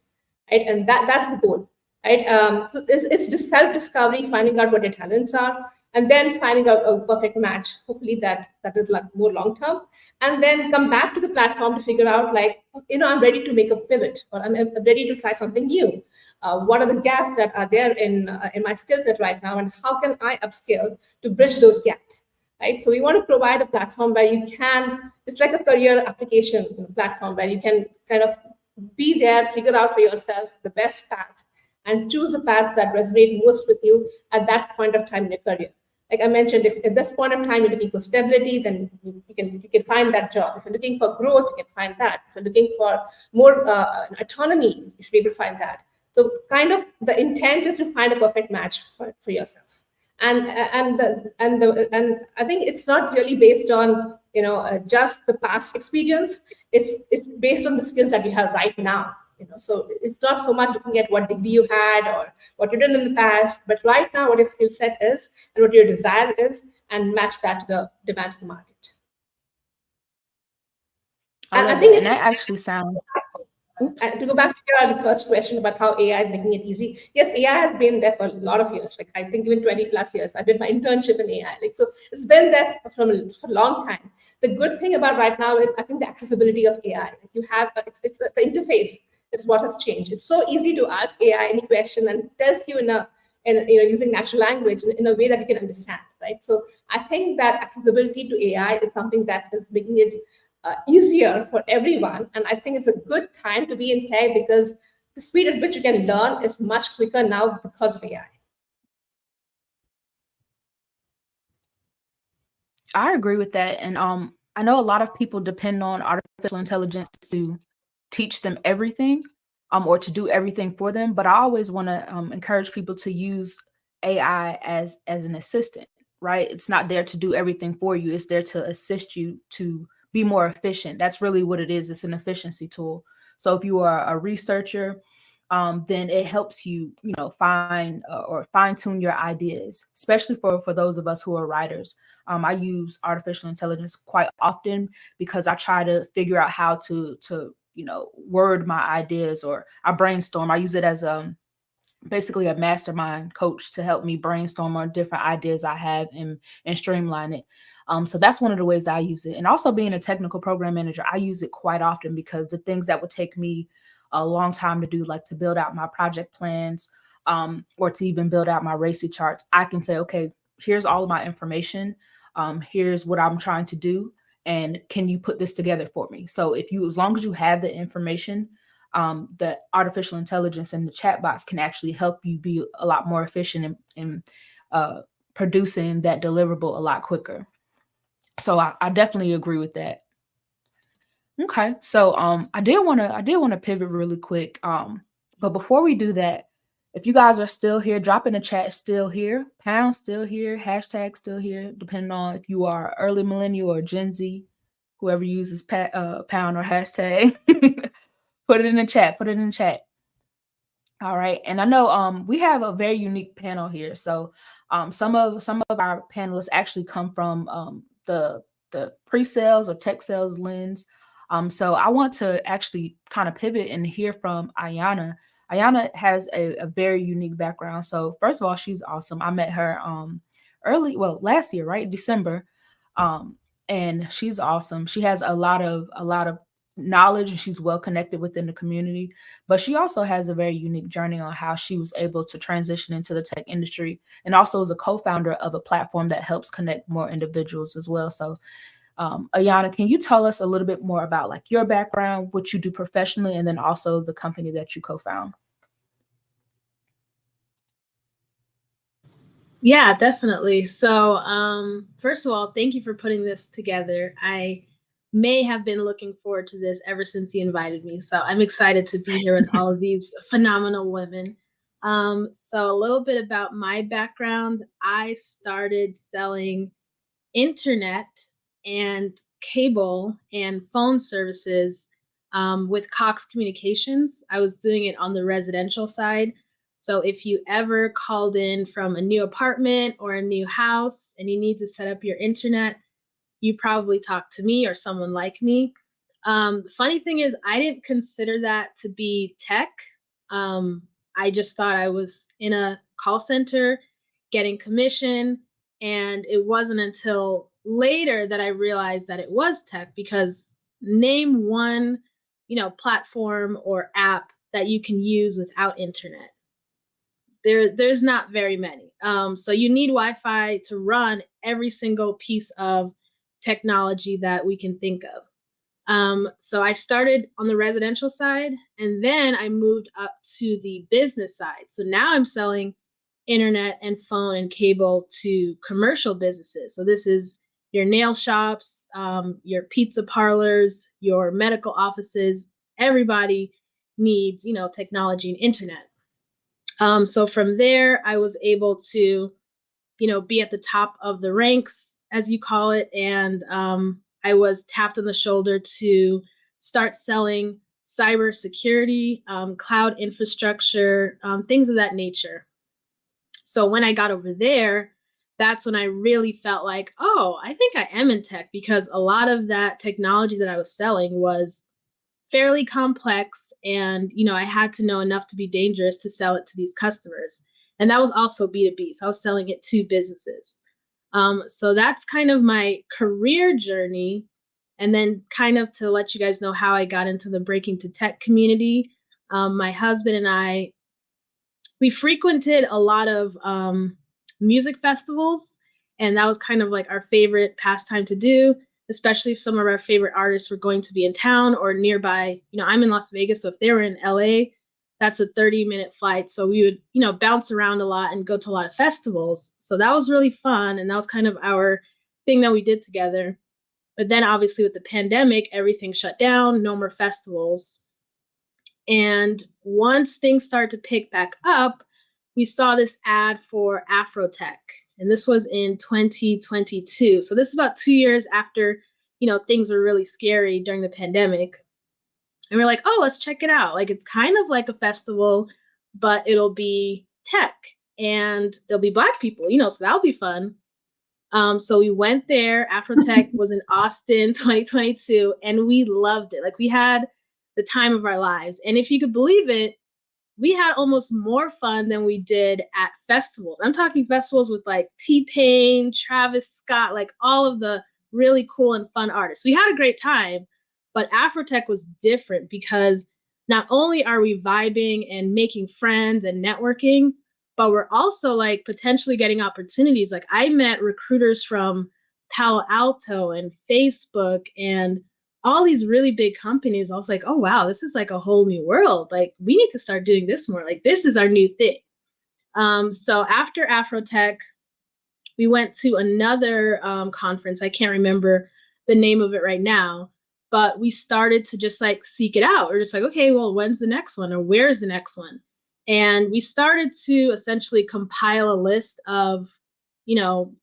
right? And that's the goal, right? So it's just self-discovery, finding out what your talents are, and then finding out a perfect match. Hopefully that is like more long term, and then come back to the platform to figure out, like, I'm ready to make a pivot, or I'm ready to try something new. What are the gaps that are there in my skill set right now, and how can I upskill to bridge those gaps, right? So we want to provide a platform where you can, it's like a career application platform where you can kind of be there, figure out for yourself the best path, and choose the paths that resonate most with you at that point of time in your career. Like I mentioned, if at this point of time you're looking for stability, then you can find that job. If you're looking for growth, you can find that. If you're looking for more autonomy, you should be able to find that. So kind of the intent is to find a perfect match for yourself. And I think it's not really based on just the past experience. It's based on the skills that you have right now. So it's not so much looking at what degree you had or what you did in the past, but right now what your skill set is and what your desire is, and match that to the demands of the market. I think that actually sounds. To go back to the first question about how AI is making it easy. Yes, AI has been there for a lot of years. Like I think even 20 plus years. I did my internship in AI. So it's been there for a long time. The good thing about right now is I think the accessibility of AI. You have it's the interface is what has changed. It's so easy to ask AI any question and tells you using natural language in a way that you can understand, right? So I think that accessibility to AI is something that is making it easier for everyone. And I think it's a good time to be in tech because the speed at which you can learn is much quicker now because of AI. I agree with that. And I know a lot of people depend on artificial intelligence to teach them everything or to do everything for them. But I always want to encourage people to use AI as an assistant, right? It's not there to do everything for you. It's there to assist you to be more efficient. That's really what it is. It's an efficiency tool. So if you are a researcher, then it helps you, find or fine tune your ideas, especially for those of us who are writers. I use artificial intelligence quite often because I try to figure out how to word my ideas, or I brainstorm. I use it as basically a mastermind coach to help me brainstorm on different ideas I have and streamline it. So that's one of the ways I use it. And also being a technical program manager, I use it quite often because the things that would take me a long time to do, like to build out my project plans, or to even build out my RACI charts, I can say, okay, here's all of my information. Here's what I'm trying to do. And can you put this together for me? So as long as you have the information, the artificial intelligence and the chat box can actually help you be a lot more efficient in producing that deliverable a lot quicker. So I definitely agree with that. Okay, so I did want to pivot really quick. But before we do that, if you guys are still here, drop in the chat still here, pound still here, hashtag still here, depending on if you are early millennial or Gen Z, whoever uses pound or hashtag. Put it in the chat. Put it in the chat. All right. And I know we have a very unique panel here. So some of our panelists actually come from the pre-sales or tech sales lens. So I want to actually kind of pivot and hear from 𝐻'Iana. 𝐻'Iana has a very unique background. So first of all, she's awesome. I met her last year, right? December. And she's awesome. She has a lot of knowledge, and she's well connected within the community, but she also has a very unique journey on how she was able to transition into the tech industry, and also is a co-founder of a platform that helps connect more individuals as well. So 𝐻'Iana, can you tell us a little bit more about like your background, what you do professionally, and then also the company that you co-found? Yeah, definitely. So first of all, thank you for putting this together. I may have been looking forward to this ever since you invited me. So I'm excited to be here with all of these phenomenal women. So a little bit about my background. I started selling internet and cable and phone services with Cox Communications. I was doing it on the residential side. So if you ever called in from a new apartment or a new house and you need to set up your internet, you probably talk to me or someone like me. The funny thing is, I didn't consider that to be tech. I just thought I was in a call center getting commission. And it wasn't until later that I realized that it was tech, because name one, platform or app that you can use without internet. There's not very many. So you need Wi-Fi to run every single piece of technology that we can think of. So I started on the residential side, and then I moved up to the business side. So now I'm selling internet and phone and cable to commercial businesses. So this is your nail shops, your pizza parlors, your medical offices. Everybody needs, technology and internet. So from there, I was able to, be at the top of the ranks, as you call it. And I was tapped on the shoulder to start selling cybersecurity, cloud infrastructure, things of that nature. So when I got over there, that's when I really felt like, oh, I think I am in tech, because a lot of that technology that I was selling was fairly complex, and I had to know enough to be dangerous to sell it to these customers. And that was also B2B, so I was selling it to businesses. So that's kind of my career journey. And then kind of to let you guys know how I got into the Breaking to Tech community, my husband and we frequented a lot of music festivals, and that was kind of like our favorite pastime to do, especially if some of our favorite artists were going to be in town or nearby. I'm in Las Vegas, so if they were in LA, that's a 30-minute flight. So we would, bounce around a lot and go to a lot of festivals. So that was really fun, and that was kind of our thing that we did together. But then obviously with the pandemic, everything shut down, no more festivals. And once things started to pick back up, we saw this ad for Afrotech. And this was in 2022. So this is about 2 years after, things were really scary during the pandemic. And we're like, oh, let's check it out. Like, it's kind of like a festival, but it'll be tech and there'll be Black people, so that'll be fun. So we went there. Afrotech was in Austin 2022, and we loved it. Like, we had the time of our lives. And if you could believe it, we had almost more fun than we did at festivals. I'm talking festivals with like T-Pain, Travis Scott, like all of the really cool and fun artists. We had a great time, but Afrotech was different because not only are we vibing and making friends and networking, but we're also like potentially getting opportunities. Like, I met recruiters from Palo Alto and Facebook and all these really big companies. I was like, oh, wow, this is like a whole new world. Like, we need to start doing this more. Like, this is our new thing. So after Afrotech, we went to another conference. I can't remember the name of it right now, but we started to just like seek it out. We're just like, okay, well, when's the next one, or where's the next one? And we started to essentially compile a list of,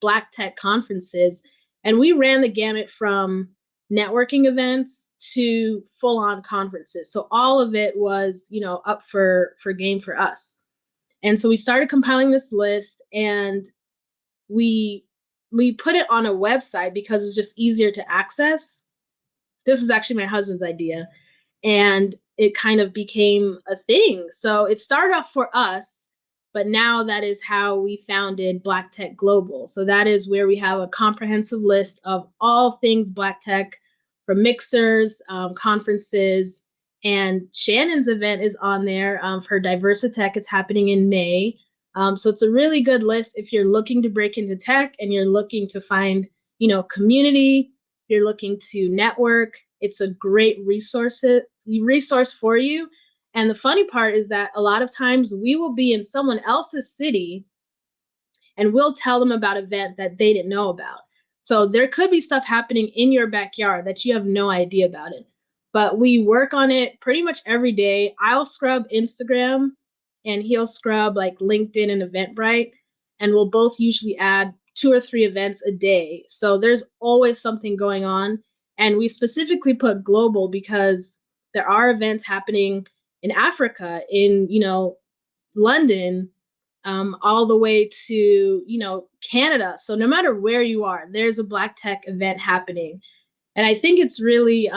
Black tech conferences. And we ran the gamut from networking events to full-on conferences. So all of it was, up for game for us. And so we started compiling this list, and we put it on a website because it was just easier to access. This was actually my husband's idea, and it kind of became a thing. So it started off for us, but now that is how we founded Black Tech Global. So that is where we have a comprehensive list of all things Black Tech, from mixers, conferences, and Shannon's event is on there for Diversitech. It's happening in May. So it's a really good list if you're looking to break into tech and you're looking to find, community, you're looking to network. It's a great resource for you. And the funny part is that a lot of times we will be in someone else's city and we'll tell them about an event that they didn't know about. So there could be stuff happening in your backyard that you have no idea about it. But we work on it pretty much every day. I'll scrub Instagram and he'll scrub like LinkedIn and Eventbrite, and we'll both usually add 2 or 3 events a day. So there's always something going on. And we specifically put global because there are events happening in Africa, in, London, all the way to, Canada. So no matter where you are, there's a Black Tech event happening. And I think it's really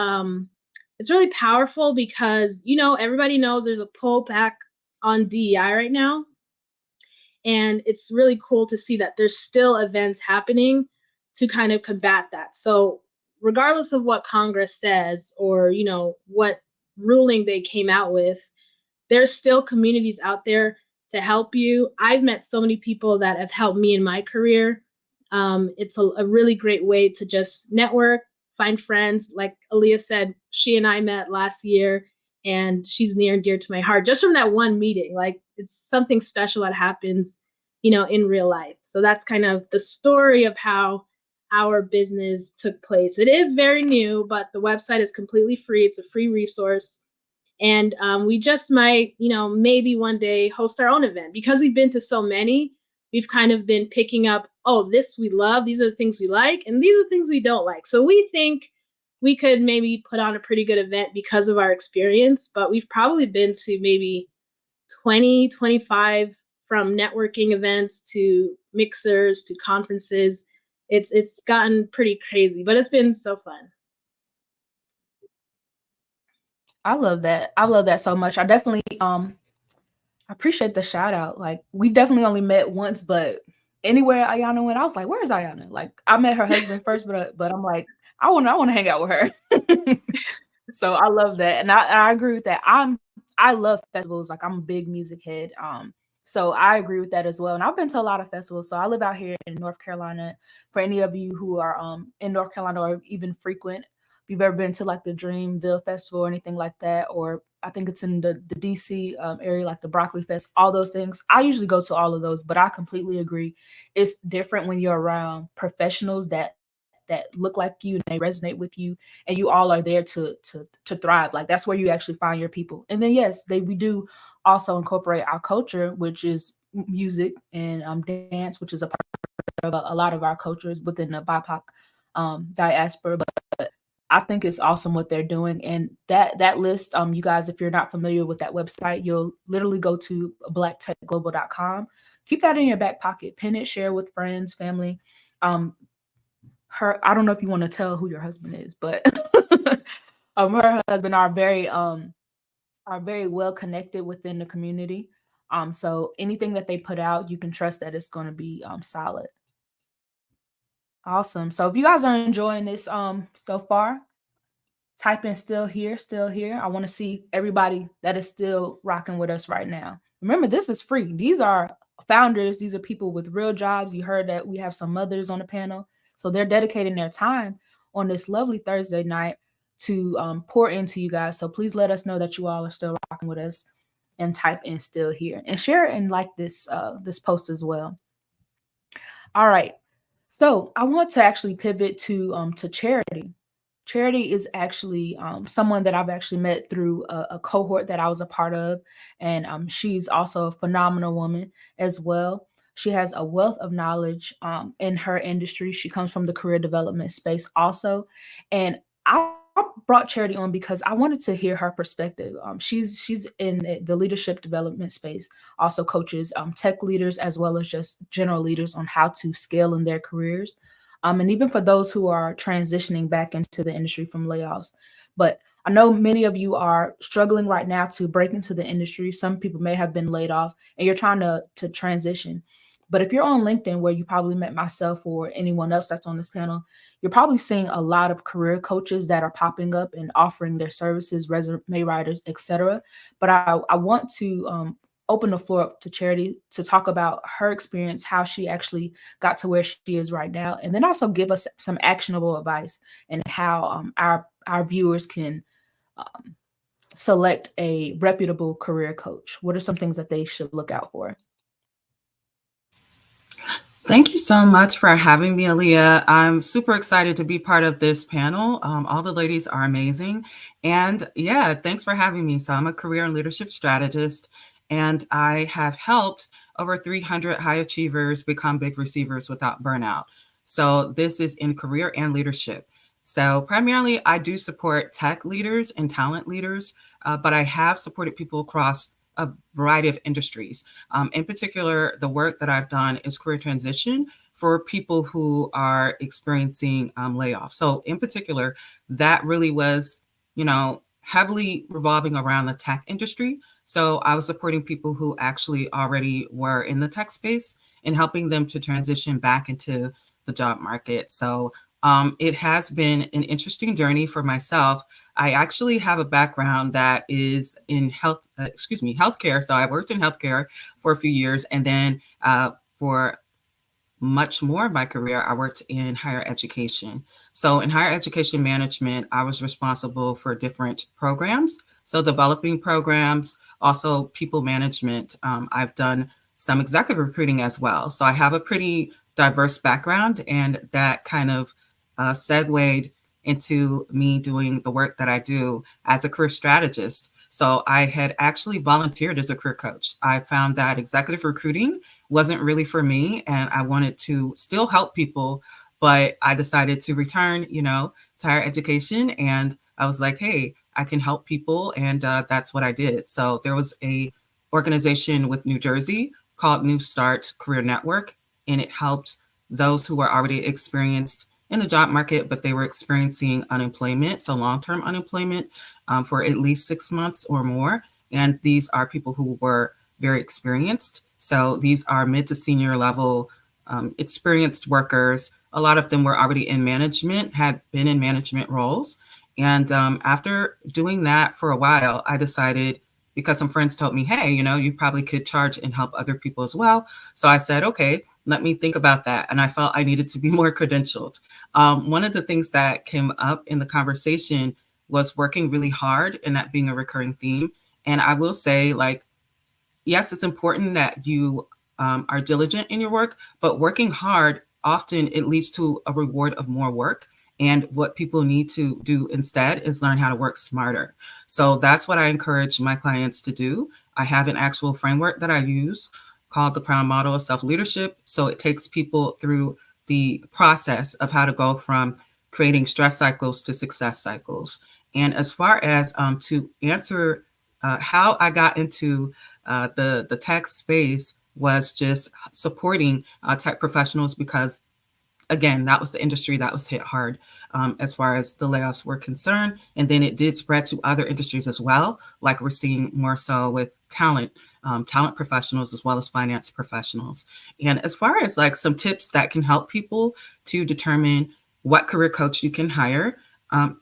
powerful because, everybody knows there's a pullback on DEI right now. And it's really cool to see that there's still events happening to kind of combat that. So regardless of what Congress says or, what ruling they came out with, there's still communities out there to help you. I've met so many people that have helped me in my career. It's a really great way to just network, find friends. Like 𝐸LEah said, she and I met last year, and she's near and dear to my heart just from that one meeting. Like, it's something special that happens, in real life. So that's kind of the story of how our business took place. It is very new, but the website is completely free. It's a free resource. And we just might, maybe one day host our own event because we've been to so many. We've kind of been picking up, oh, this we love, these are the things we like, and these are the things we don't like. So we think we could maybe put on a pretty good event because of our experience, but we've probably been to maybe 20, 25, from networking events to mixers to conferences. It's gotten pretty crazy, but it's been so fun. I love that. I love that so much. I definitely appreciate the shout out. Like, we definitely only met once, but anywhere Ayana went, I was like, where's Ayana? Like, I met her husband first, but I'm like, I want to hang out with her. So I love that. And I agree with that. I love festivals. Like, I'm a big music head. So I agree with that as well. And I've been to a lot of festivals. So I live out here in North Carolina. For any of you who are in North Carolina or even frequent, if you've ever been to like the Dreamville Festival or anything like that, or I think it's in the DC area, like the Broccoli Fest, all those things. I usually go to all of those, but I completely agree. It's different when you're around professionals that look like you and they resonate with you, and you all are there to thrive. Like, that's where you actually find your people. And then yes, we do also incorporate our culture, which is music and dance, which is a part of a lot of our cultures within the BIPOC diaspora. But I think it's awesome what they're doing. And that list, you guys, if you're not familiar with that website, you'll literally go to blacktechglobal.com. Keep that in your back pocket, pin it, share with friends, family. I don't know if you want to tell who your husband is, but her husband are very well connected within the community. So anything that they put out, you can trust that it's going to be solid. Awesome. So if you guys are enjoying this so far, type in still here, still here. I want to see everybody that is still rocking with us right now. Remember, this is free. These are founders. These are people with real jobs. You heard that we have some mothers on the panel. So they're dedicating their time on this lovely Thursday night to pour into you guys. So please let us know that you all are still rocking with us, and type in still here and share it and like this post as well. All right. So I want to actually pivot to Charity. Charity is actually someone that I've actually met through a cohort that I was a part of. And she's also a phenomenal woman as well. She has a wealth of knowledge in her industry. She comes from the career development space also. And I brought Charity on because I wanted to hear her perspective. She's in the leadership development space, also coaches tech leaders as well as just general leaders on how to scale in their careers. And even for those who are transitioning back into the industry from layoffs. But I know many of you are struggling right now to break into the industry. Some people may have been laid off and you're trying to transition. But if you're on LinkedIn, where you probably met myself or anyone else that's on this panel, you're probably seeing a lot of career coaches that are popping up and offering their services, resume writers, etc. But I want to open the floor up to Charity to talk about her experience, how she actually got to where she is right now, and then also give us some actionable advice and how our viewers can select a reputable career coach. What are some things that they should look out for? Thank you so much for having me, Aileah. I'm super excited to be part of this panel. All the ladies are amazing. And yeah, thanks for having me. So I'm a career and leadership strategist, and I have helped over 300 high achievers become big receivers without burnout. So this is in career and leadership. So primarily, I do support tech leaders and talent leaders, but I have supported people across a variety of industries. In particular, the work that I've done is career transition for people who are experiencing layoffs. So in particular, that really was, heavily revolving around the tech industry. So I was supporting people who actually already were in the tech space and helping them to transition back into the job market. So it has been an interesting journey for myself. I actually have a background that is in healthcare. So I worked in healthcare for a few years, and then for much more of my career, I worked in higher education. So in higher education management, I was responsible for different programs. So developing programs, also people management. I've done some executive recruiting as well. So I have a pretty diverse background, and that kind of segued into me doing the work that I do as a career strategist. So I had actually volunteered as a career coach. I found that executive recruiting wasn't really for me, and I wanted to still help people, but I decided to return, to higher education. And I was like, hey, I can help people. And that's what I did. So there was a organization with New Jersey called New Start Career Network, and it helped those who were already experienced in the job market, but they were experiencing unemployment, so long-term unemployment for at least 6 months or more. And these are people who were very experienced. So these are mid to senior level experienced workers. A lot of them were already in management, had been in management roles. And after doing that for a while, I decided, because some friends told me, hey, you probably could charge and help other people as well. So I said, okay, let me think about that. And I felt I needed to be more credentialed. One of the things that came up in the conversation was working really hard, and that being a recurring theme. And I will say, yes, it's important that you are diligent in your work, but working hard, often it leads to a reward of more work. And what people need to do instead is learn how to work smarter. So that's what I encourage my clients to do. I have an actual framework that I use called the Crown Model of Self-Leadership. So it takes people through the process of how to go from creating stress cycles to success cycles. And as far as to answer how I got into the tech space was just supporting tech professionals because, again, that was the industry that was hit hard as far as the layoffs were concerned. And then it did spread to other industries as well, like we're seeing more so with talent professionals as well as finance professionals. And as far as like some tips that can help people to determine what career coach you can hire,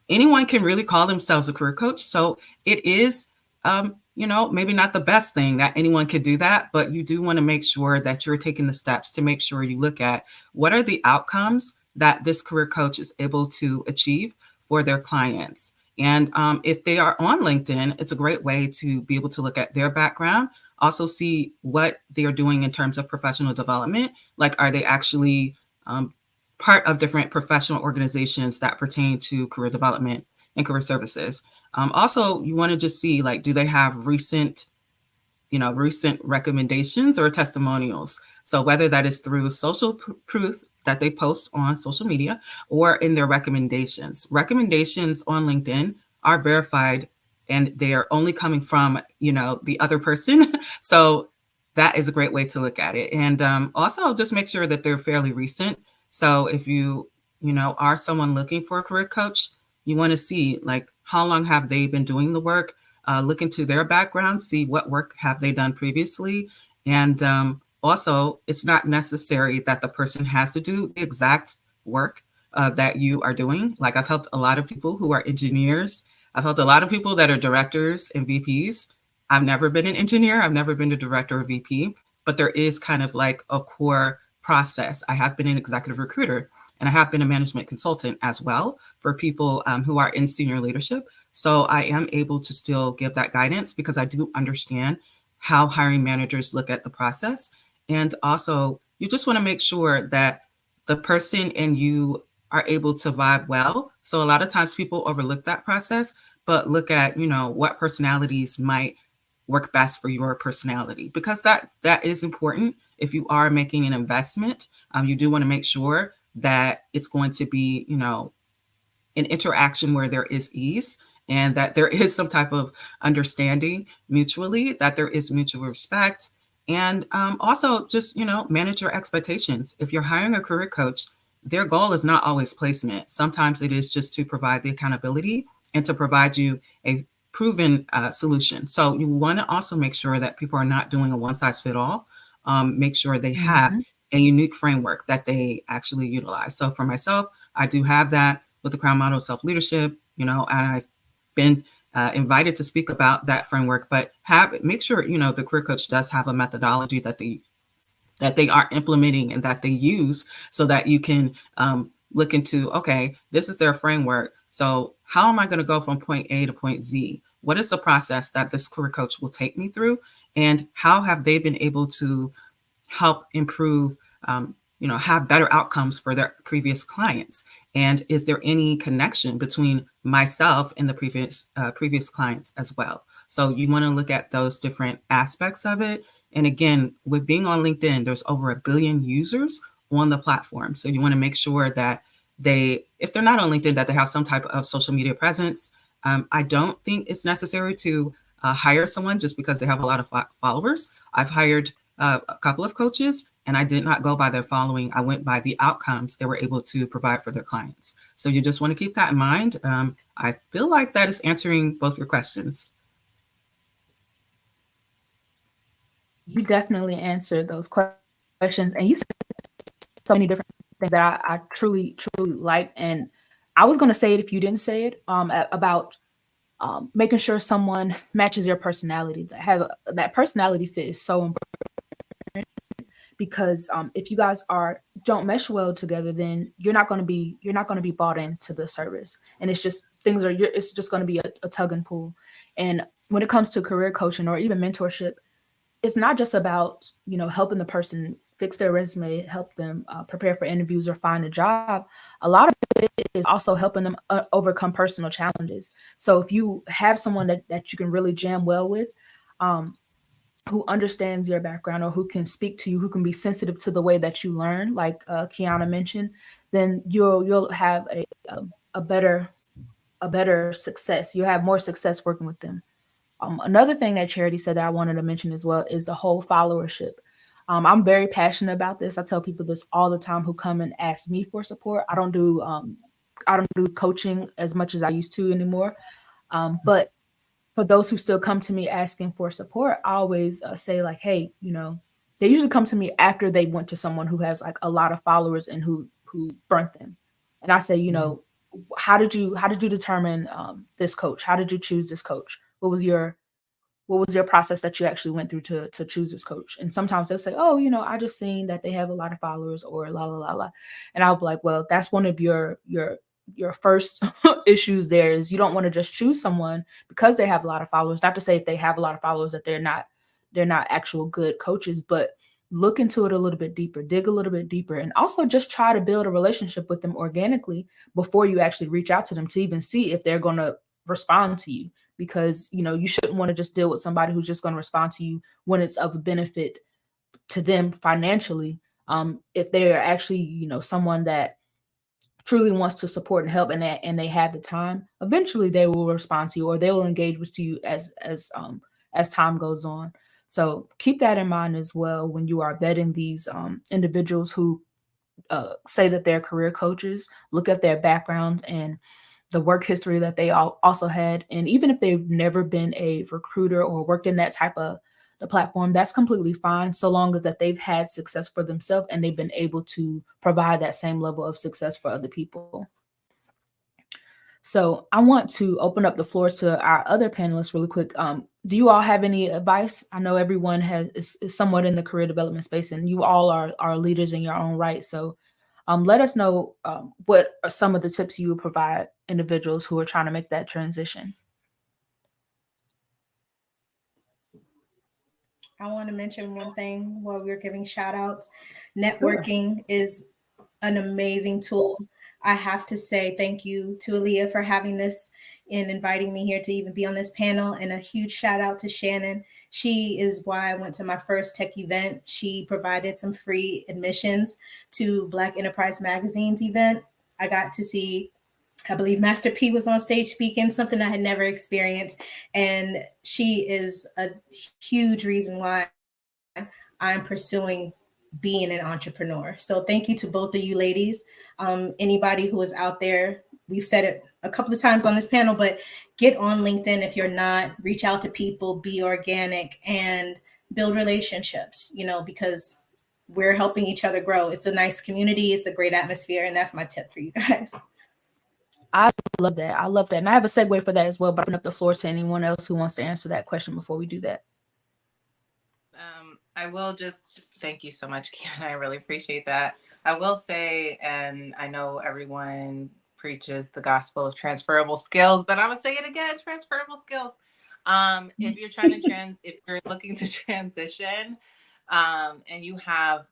anyone can really call themselves a career coach. So it is, maybe not the best thing that anyone could do that, but you do want to make sure that you're taking the steps to make sure you look at what are the outcomes that this career coach is able to achieve for their clients. And if they are on LinkedIn, it's a great way to be able to look at their background, also see what they are doing in terms of professional development. Like, are they actually part of different professional organizations that pertain to career development and career services? Also, you want to just see, like, do they have recent recommendations or testimonials? So whether that is through social proof that they post on social media or in their recommendations. Recommendations on LinkedIn are verified and they are only coming from, the other person. So that is a great way to look at it. And also just make sure that they're fairly recent. So if you are someone looking for a career coach, you want to see, like, how long have they been doing the work? Look into their background, see what work have they done previously. And also, it's not necessary that the person has to do the exact work that you are doing. Like, I've helped a lot of people who are engineers. I've helped a lot of people that are directors and VPs. I've never been an engineer. I've never been a director or VP, but there is kind of like a core process. I have been an executive recruiter and I have been a management consultant as well for people who are in senior leadership. So I am able to still give that guidance because I do understand how hiring managers look at the process. And also, you just want to make sure that the person and you are able to vibe well. So a lot of times people overlook that process, but look at, what personalities might work best for your personality, because that is important. If you are making an investment, you do want to make sure that it's going to be, an interaction where there is ease and that there is some type of understanding mutually, that there is mutual respect. And also just, manage your expectations. If you're hiring a career coach, their goal is not always placement. Sometimes it is just to provide the accountability and to provide you a proven solution. So you want to also make sure that people are not doing a one size fit all. Make sure they have a unique framework that they actually utilize. So for myself, I do have that with the Crown Model of Self-Leadership, and I've been invited to speak about that framework, but make sure, the career coach does have a methodology that they are implementing and that they use so that you can look into, okay, this is their framework. So how am I going to go from point A to point Z? What is the process that this career coach will take me through? And how have they been able to help improve, have better outcomes for their previous clients? And is there any connection between myself and the previous clients as well? So you want to look at those different aspects of it. And again, with being on LinkedIn, there's over 1 billion users on the platform. So you want to make sure that if they're not on LinkedIn, that they have some type of social media presence. I don't think it's necessary to hire someone just because they have a lot of followers. I've hired a couple of coaches and I did not go by their following. I went by the outcomes they were able to provide for their clients. So you just want to keep that in mind. I feel like that is answering both your questions. You definitely answered those questions, and you said so many different things that I truly, truly like. And I was going to say it if you didn't say it, about making sure someone matches your personality. That personality fit is so important, because if you guys don't mesh well together, then you're not going to be bought into the service, and it's just it's just going to be a tug and pull. And when it comes to career coaching or even mentorship, it's not just about, helping the person fix their resume, help them prepare for interviews or find a job. A lot of it is also helping them overcome personal challenges. So if you have someone that you can really jam well with, who understands your background or who can speak to you, who can be sensitive to the way that you learn, like Kiana mentioned, then you'll have a better success. You'll have more success working with them. Another thing that Charity said that I wanted to mention as well is the whole followership. I'm very passionate about this. I tell people this all the time who come and ask me for support. I don't do coaching as much as I used to anymore. But for those who still come to me asking for support, I always say like, hey, they usually come to me after they went to someone who has like a lot of followers and who burnt them. And I say, how did you determine this coach? How did you choose this coach? What was your process that you actually went through to choose this coach? And sometimes they'll say, oh, I just seen that they have a lot of followers or la la la la. And I'll be like, well, that's one of your first issues there is you don't want to just choose someone because they have a lot of followers. Not to say if they have a lot of followers that they're not actual good coaches, but look into it a little bit deeper, dig a little bit deeper, and also just try to build a relationship with them organically before you actually reach out to them to even see if they're going to respond to you. Because, you shouldn't want to just deal with somebody who's just going to respond to you when it's of benefit to them financially. If they're actually, someone that truly wants to support and help and they have the time, eventually they will respond to you or they will engage with you as time goes on. So keep that in mind as well when you are vetting these individuals who say that they're career coaches. Look at their background and the work history that they also had. And even if they've never been a recruiter or worked in that type of the platform, that's completely fine, so long as that they've had success for themselves and they've been able to provide that same level of success for other people. So I want to open up the floor to our other panelists really quick. Do you all have any advice? I know everyone is somewhat in the career development space and you all are leaders in your own right. So let us know what are some of the tips you would provide individuals who are trying to make that transition. I want to mention one thing while we're giving shout outs. Networking is an amazing tool. I have to say thank you to Aileah for having this and inviting me here to even be on this panel, and a huge shout out to Shannon. She is why I went to my first tech event. She provided some free admissions to Black Enterprise Magazine's event. I got to see, I believe Master P was on stage speaking, something I had never experienced. And she is a huge reason why I'm pursuing being an entrepreneur. So thank you to both of you ladies. Anybody who is out there, we've said it a couple of times on this panel, but get on LinkedIn if you're not, reach out to people, be organic, and build relationships, because we're helping each other grow. It's a nice community. It's a great atmosphere. And that's my tip for you guys. I love that. And I have a segue for that as well, but open up the floor to anyone else who wants to answer that question before we do that. I will just thank you so much, Kiana. I really appreciate that. I will say, and I know everyone preaches the gospel of transferable skills, but I'm gonna say it again: transferable skills. If you're trying to if you're looking to transition, and you have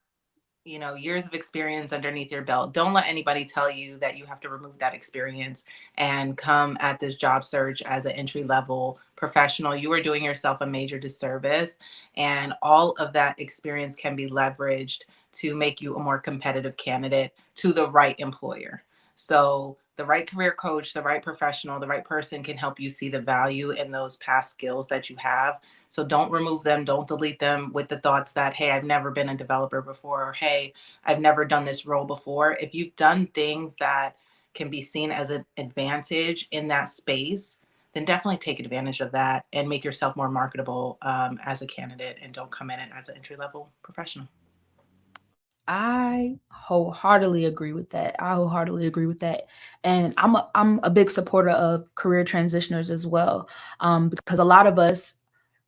years of experience underneath your belt, don't let anybody tell you that you have to remove that experience and come at this job search as an entry-level professional. You are doing yourself a major disservice, and all of that experience can be leveraged to make you a more competitive candidate to the right employer. So the right career coach, the right professional, the right person can help you see the value in those past skills that you have. So don't remove them. Don't delete them with the thoughts that, hey, I've never been a developer before, or hey, I've never done this role before. If you've done things that can be seen as an advantage in that space, then definitely take advantage of that and make yourself more marketable as a candidate, and don't come in it as an entry-level professional. I wholeheartedly agree with that. And I'm a big supporter of career transitioners as well, because a lot of us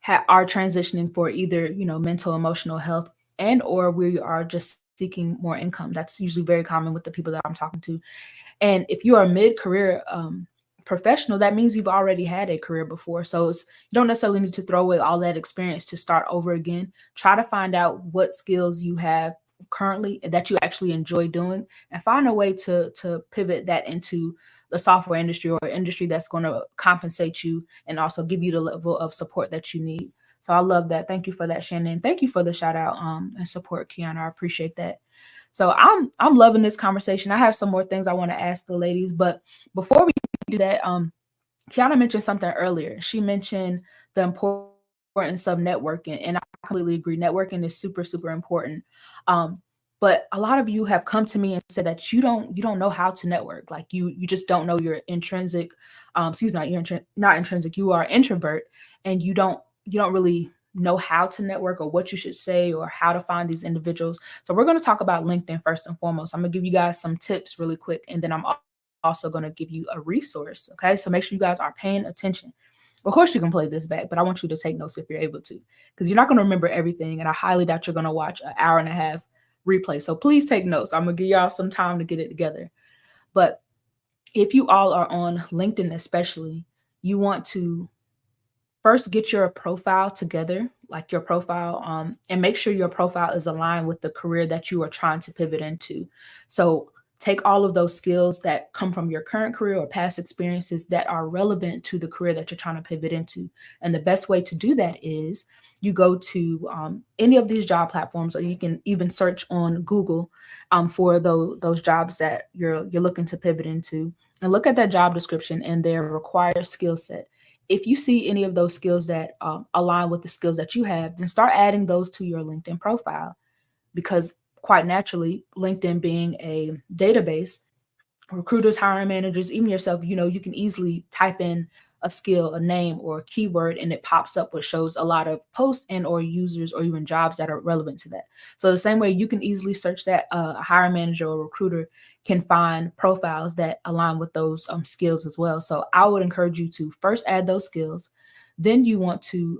are transitioning for either, mental, emotional health, and or we are just seeking more income. That's usually very common with the people that I'm talking to. And if you are a mid-career professional, that means you've already had a career before. So you don't necessarily need to throw away all that experience to start over again. Try to find out what skills you have currently that you actually enjoy doing, and find a way to pivot that into the software industry or industry that's going to compensate you and also give you the level of support that you need. So I love that. Thank you for that, Shannon. Thank you for the shout out and support, Kiana. I appreciate that. So I'm loving this conversation. I have some more things I want to ask the ladies, but before we do that, Kiana mentioned something earlier. She mentioned the importance of networking, and I completely agree. Networking is super, super important. But a lot of you have come to me and said that you don't know how to network. Like you just don't know your intrinsic, excuse me, not intrinsic. You are introvert, and you don't really know how to network or what you should say or how to find these individuals. So we're going to talk about LinkedIn first and foremost. I'm going to give you guys some tips really quick, and then I'm also going to give you a resource. Okay, so make sure you guys are paying attention. Of course, you can play this back, but I want you to take notes if you're able to, because you're not going to remember everything, and I highly doubt you're going to watch an hour and a half replay. So please take notes. I'm going to give y'all some time to get it together. But if you all are on LinkedIn, especially, you want to first get your profile together, like your profile, and make sure your profile is aligned with the career that you are trying to pivot into. So take all of those skills that come from your current career or past experiences that are relevant to the career that you're trying to pivot into. And the best way to do that is you go to any of these job platforms, or you can even search on Google for those jobs that you're looking to pivot into, and look at that job description and their required skill set. If you see any of those skills that align with the skills that you have, then start adding those to your LinkedIn profile, because quite naturally, LinkedIn being a database, recruiters, hiring managers, even yourself, you can easily type in a skill, a name, or a keyword, and it pops up, which shows a lot of posts and or users or even jobs that are relevant to that. So the same way you can easily search that, a hiring manager or recruiter can find profiles that align with those skills as well. So I would encourage you to first add those skills. Then you want to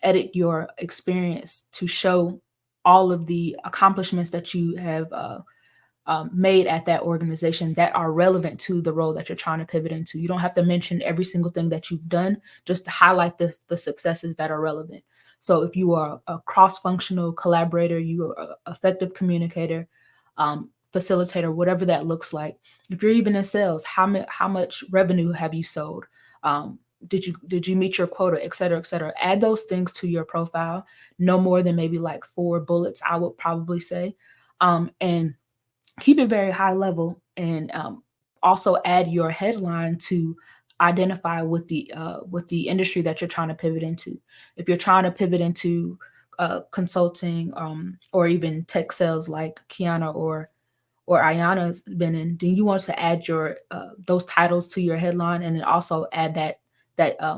edit your experience to show all of the accomplishments that you have made at that organization that are relevant to the role that you're trying to pivot into. You don't have to mention every single thing that you've done, just to highlight the successes that are relevant. So if you are a cross-functional collaborator, you are an effective communicator, facilitator, whatever that looks like. If you're even in sales, how much revenue have you sold? Did you meet your quota, et cetera, et cetera? Add those things to your profile, no more than maybe like 4 bullets, I would probably say. And keep it very high level, and also add your headline to identify with the industry that you're trying to pivot into. If you're trying to pivot into consulting or even tech sales like Kiana or Ayana's been in, then you want to add your those titles to your headline, and then also add that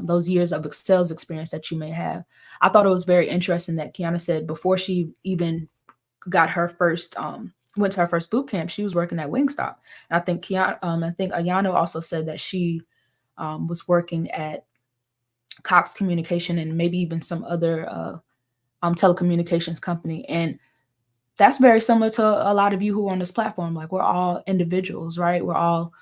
those years of sales experience that you may have. I thought it was very interesting that Kiana said before she even got her first went to her first boot camp, she was working at Wingstop. And I think Ayana also said that she was working at Cox Communication and maybe even some other telecommunications company. And that's very similar to a lot of you who are on this platform. Like, we're all individuals, right? We're all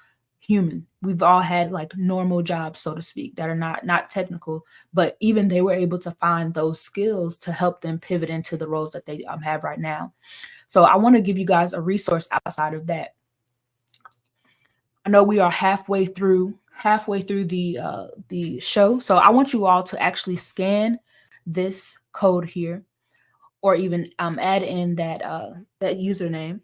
human. We've all had like normal jobs, so to speak, that are not technical, but even they were able to find those skills to help them pivot into the roles that they have right now. So I want to give you guys a resource outside of that. I know we are halfway through the show, so I want you all to actually scan this code here, or even add in that username.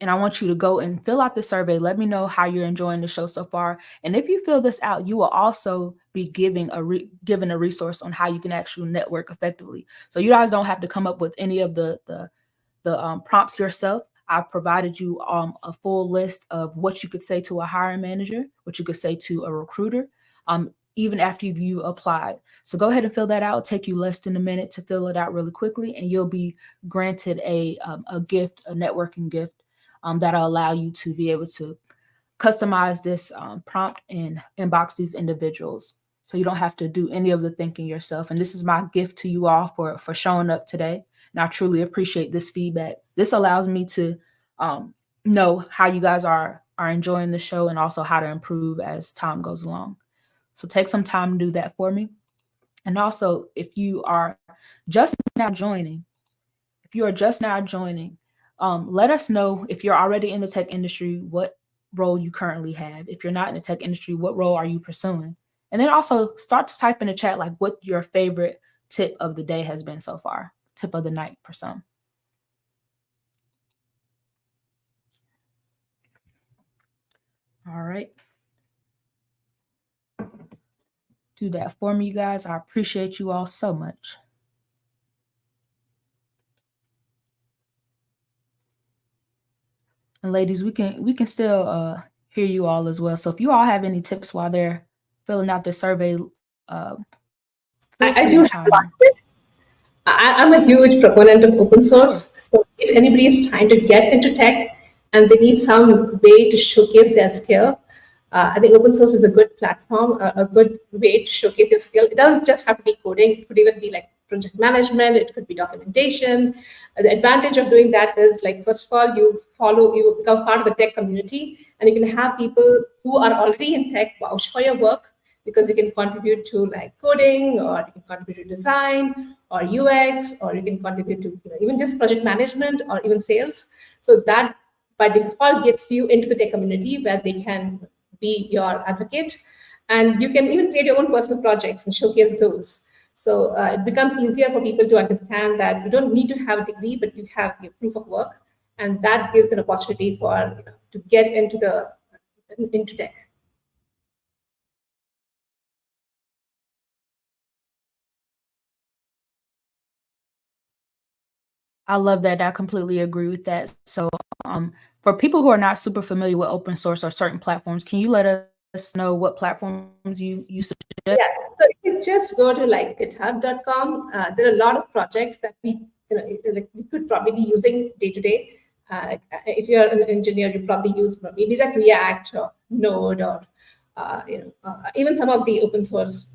And I want you to go and fill out the survey. Let me know how you're enjoying the show so far. And if you fill this out, you will also be given a resource on how you can actually network effectively. So you guys don't have to come up with any of the prompts yourself. I've provided you a full list of what you could say to a hiring manager, what you could say to a recruiter, even after you applied. So go ahead and fill that out. It'll take you less than a minute to fill it out really quickly, and you'll be granted a gift, a networking gift that'll allow you to be able to customize this prompt and inbox these individuals. So you don't have to do any of the thinking yourself. And this is my gift to you all for showing up today. And I truly appreciate this feedback. This allows me to know how you guys are enjoying the show, and also how to improve as time goes along. So take some time to do that for me. And also, if you are just now joining, let us know if you're already in the tech industry, what role you currently have. If you're not in the tech industry, what role are you pursuing? And then also start to type in the chat like what your favorite tip of the day has been so far, tip of the night for some. All right. Do that for me, you guys. I appreciate you all so much. And ladies, we can still hear you all as well. So if you all have any tips while they're filling out the survey, I do have one tip. I'm a huge proponent of open source. Sure. So if anybody is trying to get into tech and they need some way to showcase their skill, I think open source is a good platform, a good way to showcase your skill. It doesn't just have to be coding. It could even be like project management. It could be documentation. The advantage of doing that is, like, first of all, you become part of the tech community, and you can have people who are already in tech vouch for your work, because you can contribute to like coding, or you can contribute to design or UX, or you can contribute to even just project management or even sales. So that by default gets you into the tech community where they can be your advocate, and you can even create your own personal projects and showcase those. So it becomes easier for people to understand that you don't need to have a degree, but you have your proof of work, and that gives an opportunity for to get into tech. I love that. I completely agree with that. So for people who are not super familiar with open source or certain platforms, can you let us know what platforms you suggest? Yeah, so if you just go to like github.com, there are a lot of projects that we could probably be using day to day. If you're an engineer, you probably use maybe like React or Node, or even some of the open source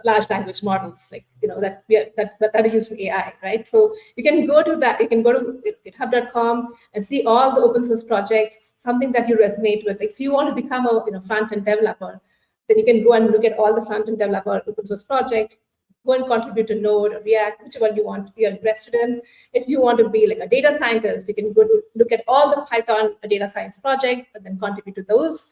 large language models, like that are used for AI, right? So you can go to that. You can go to github.com and see all the open source projects, something that you resonate with. Like if you want to become a front end developer, then you can go and look at all the front end developer open source project. Go and contribute to Node or React, which one you're interested in. If you want to be like a data scientist, you can go to look at all the Python data science projects and then contribute to those.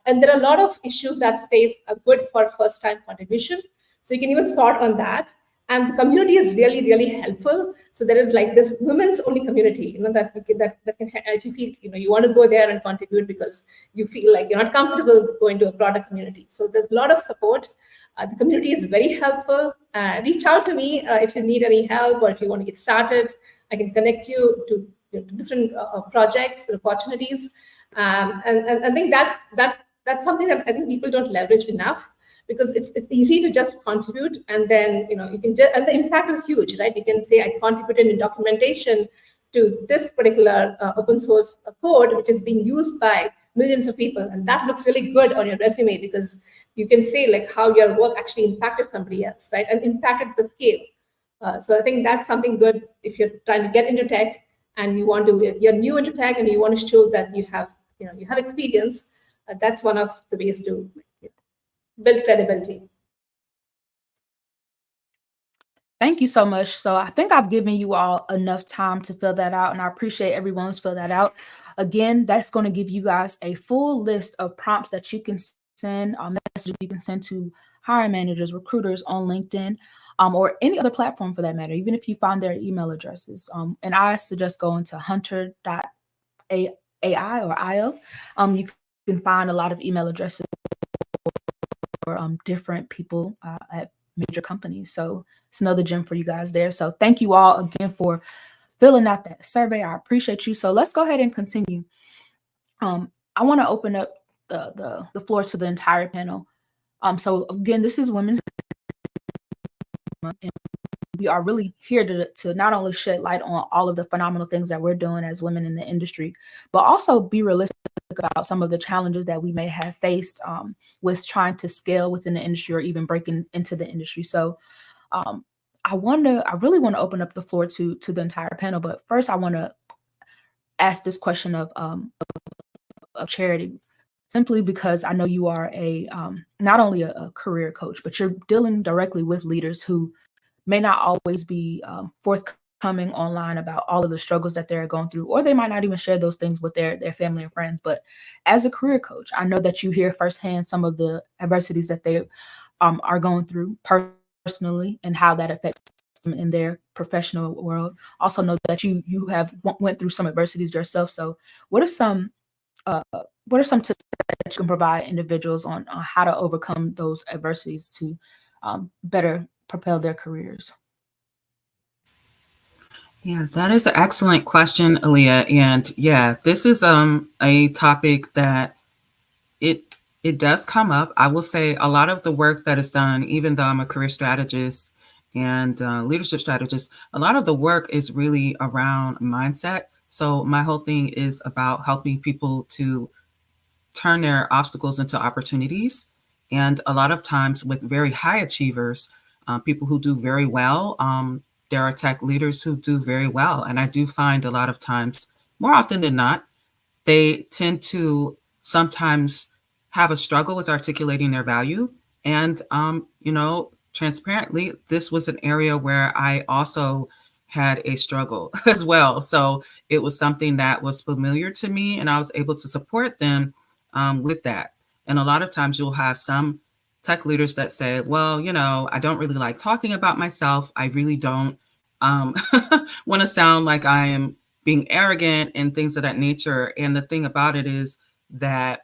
And there are a lot of issues that stays good for first-time contribution. So you can even sort on that. And the community is really, really helpful. So there is like this women's only community, that can, if you feel, you want to go there and contribute because you feel like you're not comfortable going to a product community. So there's a lot of support. The community is very helpful. Reach out to me if you need any help, or if you want to get started. I can connect you to different projects, opportunities. And I think that's something that I think people don't leverage enough, because it's easy to just contribute, and then you can just, and the impact is huge, right? You can say, I contributed in documentation to this particular open source code, which is being used by millions of people, and that looks really good on your resume, because you can say like how your work actually impacted somebody else, right? And impacted the scale. So I think that's something good if you're trying to get into tech and you're new into tech and you want to show that you have experience. That's one of the ways to build credibility. Thank you so much. So I think I've given you all enough time to fill that out, and I appreciate everyone who's filled that out. Again, that's going to give you guys a full list of prompts that you can send, messages you can send to hiring managers, recruiters on LinkedIn, or any other platform for that matter, even if you find their email addresses. And I suggest going to hunter.ai or IO. You can find a lot of email addresses for different people at major companies. So it's another gem for you guys there. So thank you all again for filling out that survey. I appreciate you. So let's go ahead and continue. I want to open up the floor to the entire panel. So again, this is Women's Month, and we are really here to not only shed light on all of the phenomenal things that we're doing as women in the industry, but also be realistic about some of the challenges that we may have faced with trying to scale within the industry or even breaking into the industry. So I really want to open up the floor to the entire panel. But first, I want to ask this question of Charity, simply because I know you are not only a career coach, but you're dealing directly with leaders who may not always be forthcoming online about all of the struggles that they're going through, or they might not even share those things with their family and friends. But as a career coach, I know that you hear firsthand some of the adversities that they are going through personally and how that affects them in their professional world. Also know that you have went through some adversities yourself. So what are some tips that you can provide individuals on how to overcome those adversities to better propel their careers? Yeah, that is an excellent question, 𝐿Eah. And yeah, this is a topic that it does come up. I will say a lot of the work that is done, even though I'm a career strategist and leadership strategist, a lot of the work is really around mindset. So my whole thing is about helping people to turn their obstacles into opportunities. And a lot of times with very high achievers, people who do very well, there are tech leaders who do very well. And I do find a lot of times, more often than not, they tend to sometimes have a struggle with articulating their value. And, transparently, this was an area where I also had a struggle as well. So it was something that was familiar to me, and I was able to support them with that. And a lot of times you'll have some tech leaders that say, well, I don't really like talking about myself. I really don't want to sound like I am being arrogant and things of that nature. And the thing about it is that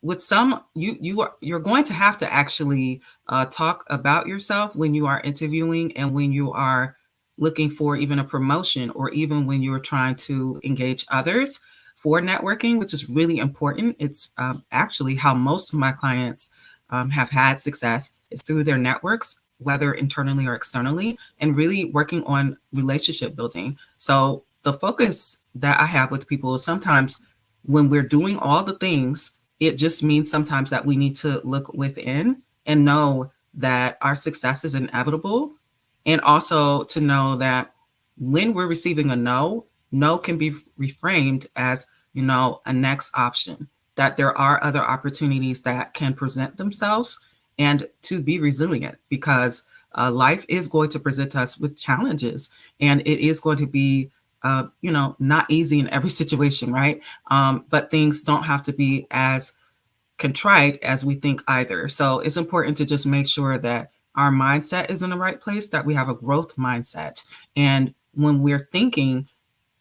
with some, you're going to have to actually talk about yourself when you are interviewing and when you are looking for even a promotion, or even when you're trying to engage others for networking, which is really important. It's actually how most of my clients have had success, is through their networks, whether internally or externally, and really working on relationship building. So the focus that I have with people is sometimes when we're doing all the things, it just means sometimes that we need to look within and know that our success is inevitable. And also to know that when we're receiving a no can be reframed as, a next option, that there are other opportunities that can present themselves, and to be resilient, because life is going to present us with challenges, and it is going to be, not easy in every situation, right? But things don't have to be as contrite as we think either. So it's important to just make sure that our mindset is in the right place, that we have a growth mindset. And when we're thinking,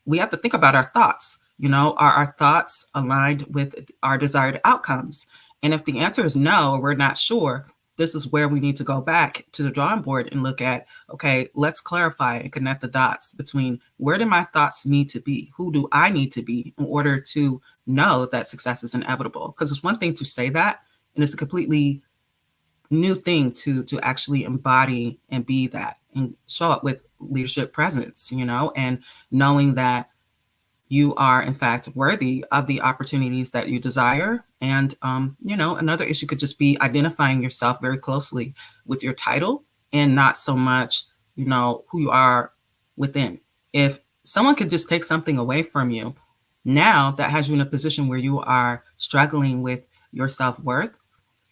we have to think about our thoughts. Are our thoughts aligned with our desired outcomes? And if the answer is no, or we're not sure, this is where we need to go back to the drawing board and look at, okay, let's clarify and connect the dots between where do my thoughts need to be? Who do I need to be in order to know that success is inevitable? Because it's one thing to say that, and it's a completely new thing to actually embody and be that and show up with leadership presence, and knowing that you are in fact worthy of the opportunities that you desire. And, another issue could just be identifying yourself very closely with your title, and not so much, who you are within. If someone could just take something away from you, now that has you in a position where you are struggling with your self-worth.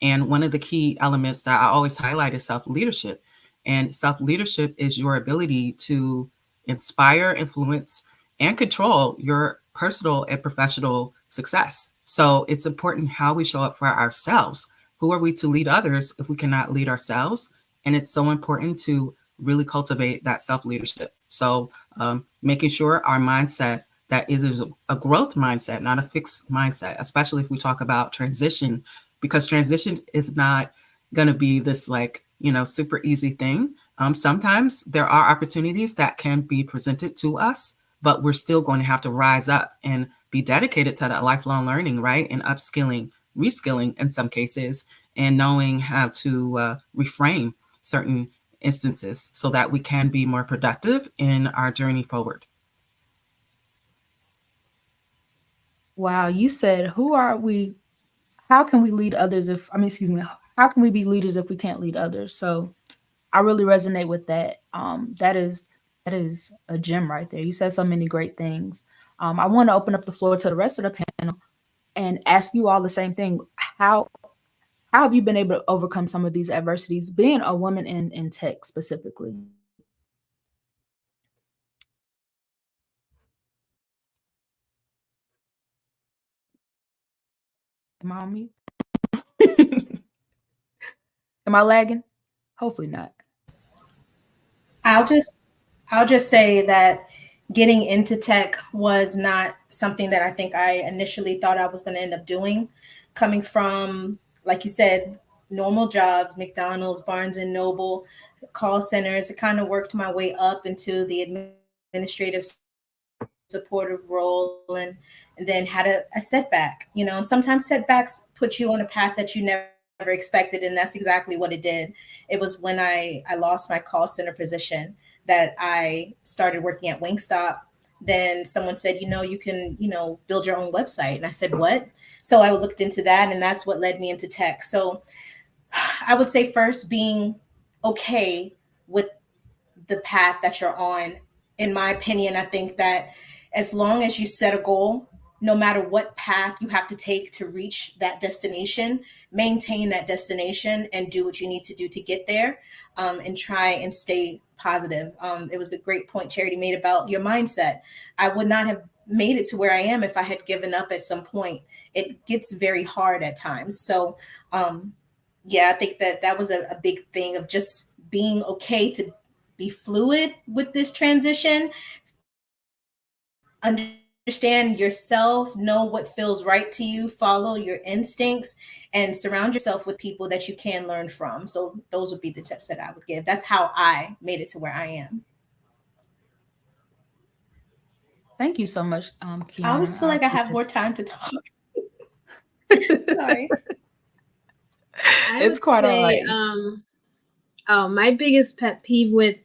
And one of the key elements that I always highlight is self-leadership. And self-leadership is your ability to inspire, influence, and control your personal and professional success. So it's important how we show up for ourselves. Who are we to lead others if we cannot lead ourselves? And it's so important to really cultivate that self-leadership. So making sure our mindset that is a growth mindset, not a fixed mindset, especially if we talk about transition, because transition is not going to be this super easy thing. Sometimes there are opportunities that can be presented to us, but we're still going to have to rise up and be dedicated to that lifelong learning, right? And upskilling, reskilling in some cases, and knowing how to reframe certain instances so that we can be more productive in our journey forward. Wow, you said, who are we? How can we lead others how can we be leaders if we can't lead others? So I really resonate with that. That is a gem right there. You said so many great things. I want to open up the floor to the rest of the panel and ask you all the same thing. How have you been able to overcome some of these adversities, being a woman in tech specifically? Am I on mute? Am I lagging? Hopefully not. I'll just say that getting into tech was not something that I think I initially thought I was going to end up doing. Coming from, like you said, normal jobs, McDonald's, Barnes and Noble, call centers, I kind of worked my way up into the administrative supportive role, and then had a setback. And sometimes setbacks put you on a path that you never expected, and that's exactly what it did. It was when I lost my call center position that I started working at Wingstop. Then someone said, you can, build your own website. And I said, what? So I looked into that, and that's what led me into tech. So I would say first, being okay with the path that you're on. In my opinion, I think that as long as you set a goal, no matter what path you have to take to reach that destination, maintain that destination and do what you need to do to get there, and try and stay positive. It was a great point Charity made about your mindset. I would not have made it to where I am if I had given up at some point. It gets very hard at times. So yeah, I think that was a big thing of just being okay to be fluid with this transition. Understand yourself, know what feels right to you, follow your instincts, and surround yourself with people that you can learn from. So those would be the tips that I would give. That's how I made it to where I am. Thank you so much, Kiana. I always feel like I have more time to talk. Sorry. It's quite all right. My biggest pet peeve with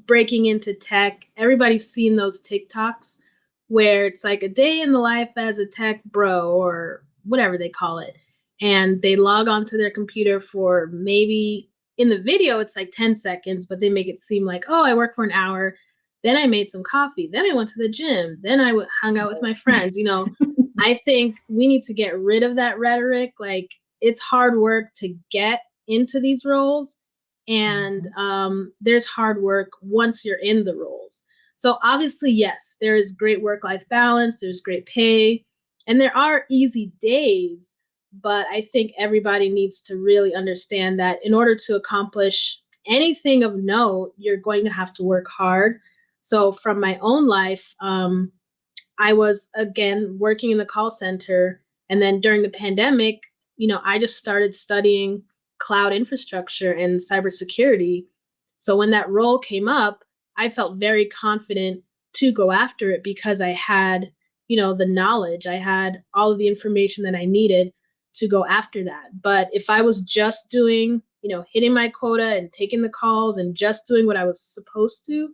breaking into tech, everybody's seen those TikToks where it's like a day in the life as a tech bro or whatever they call it. And they log onto their computer for maybe, in the video, it's like 10 seconds, but they make it seem like, oh, I worked for an hour. Then I made some coffee. Then I went to the gym. Then I hung out with my friends. I think we need to get rid of that rhetoric. Like, it's hard work to get into these roles. And there's hard work once you're in the roles. So obviously, yes, there is great work-life balance, there's great pay, and there are easy days, but I think everybody needs to really understand that in order to accomplish anything of note, you're going to have to work hard. So from my own life, I was, again, working in the call center, and then during the pandemic, I just started studying cloud infrastructure and cybersecurity. So when that role came up, I felt very confident to go after it because I had, the knowledge, I had all of the information that I needed to go after that. But if I was just doing, hitting my quota and taking the calls and just doing what I was supposed to,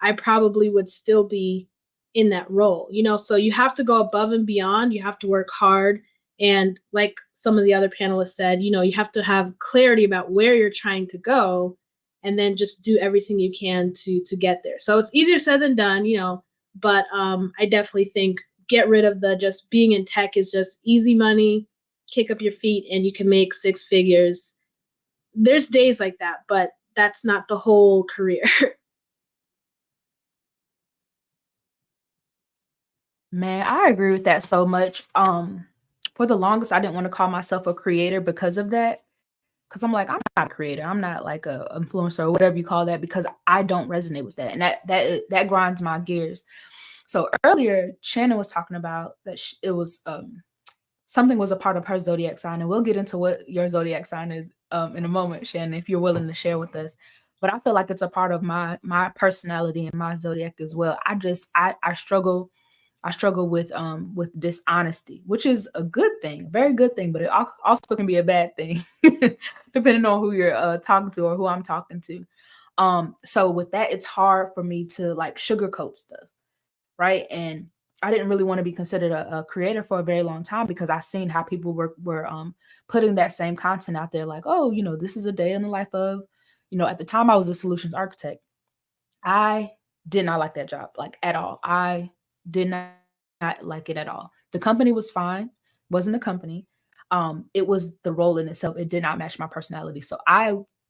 I probably would still be in that role, so you have to go above and beyond. You have to work hard. And like some of the other panelists said, you have to have clarity about where you're trying to go, and then just do everything you can to get there. So it's easier said than done, but I definitely think get rid of the just being in tech is just easy money, kick up your feet, and you can make six figures. There's days like that, but that's not the whole career. Man, I agree with that so much. For the longest, I didn't want to call myself a creator because of that. Because I'm like, I'm not a creator. I'm not like a influencer or whatever you call that, because I don't resonate with that. And that grinds my gears. So earlier, Shannon was talking about that it was something was a part of her zodiac sign. And we'll get into what your zodiac sign is in a moment, Shannon, if you're willing to share with us. But I feel like it's a part of my personality and my zodiac as well. I struggle with dishonesty, which is a good thing, very good thing, but it also can be a bad thing depending on who you're talking to or who I'm talking to. So with that, it's hard for me to like sugarcoat stuff, right? And I didn't really want to be considered a creator for a very long time because I seen how people were putting that same content out there, like, oh, this is a day in the life of, at the time I was a solutions architect. I did not like that job, like at all. I did not like it at all. The company was fine, wasn't the company. It was the role in itself. It did not match my personality. So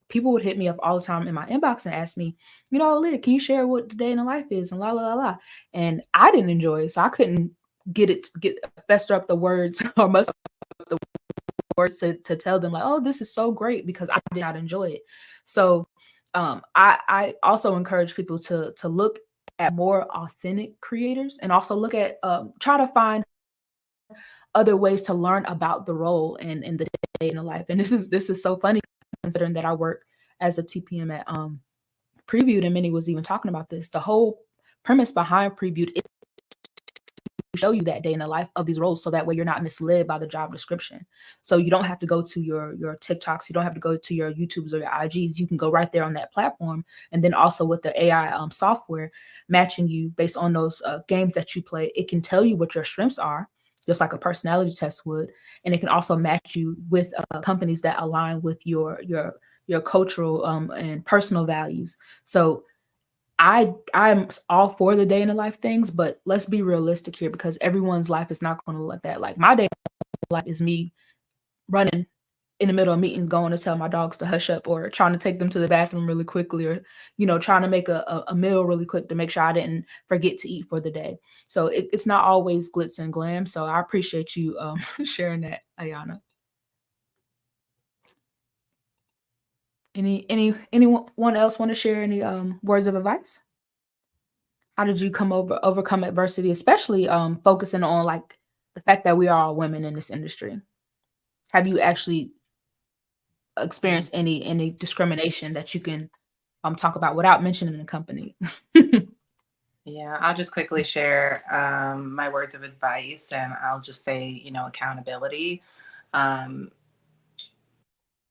people would hit me up all the time in my inbox and ask me, A'Leah, can you share what the day in the life is? And la la la la. And I didn't enjoy it. So I couldn't get fester up the words or muster up the words to tell them like, oh, this is so great, because I did not enjoy it. So I also encourage people to look at more authentic creators, and also look at try to find other ways to learn about the role in the day in the life. And this is so funny considering that I work as a TPM at Previewed, and Minnie was even talking about this. The whole premise behind Previewed is to show you that day in the life of these roles, so that way you're not misled by the job description. So you don't have to go to your TikToks, you don't have to go to your YouTubes or your IGs. You can go right there on that platform, and then also with the AI software matching you based on those games that you play, it can tell you what your strengths are, just like a personality test would, and it can also match you with companies that align with your cultural and personal values. So I'm all for the day in the life things, but let's be realistic here, because everyone's life is not going to look like that. Like my day in life is me running in the middle of meetings, going to tell my dogs to hush up, or trying to take them to the bathroom really quickly, or trying to make a meal really quick to make sure I didn't forget to eat for the day. So it's not always glitz and glam. So I appreciate you sharing that, Ayana. Anyone else want to share any words of advice? How did you overcome adversity, especially focusing on like the fact that we are all women in this industry? Have you actually experienced any discrimination that you can talk about without mentioning the company? Yeah, I'll just quickly share my words of advice, and I'll just say, accountability. Um,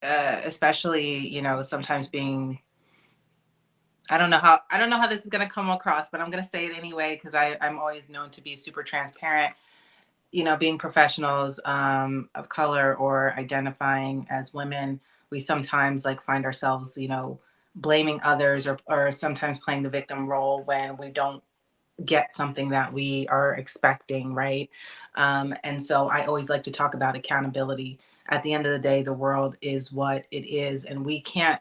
Especially, sometimes being, I don't know how this is going to come across, but I'm going to say it anyway, because I'm always known to be super transparent. Being professionals of color or identifying as women, we sometimes like find ourselves, blaming others, or sometimes playing the victim role when we don't get something that we are expecting, right? And so I always like to talk about accountability. At the end of the day, the world is what it is, and we can't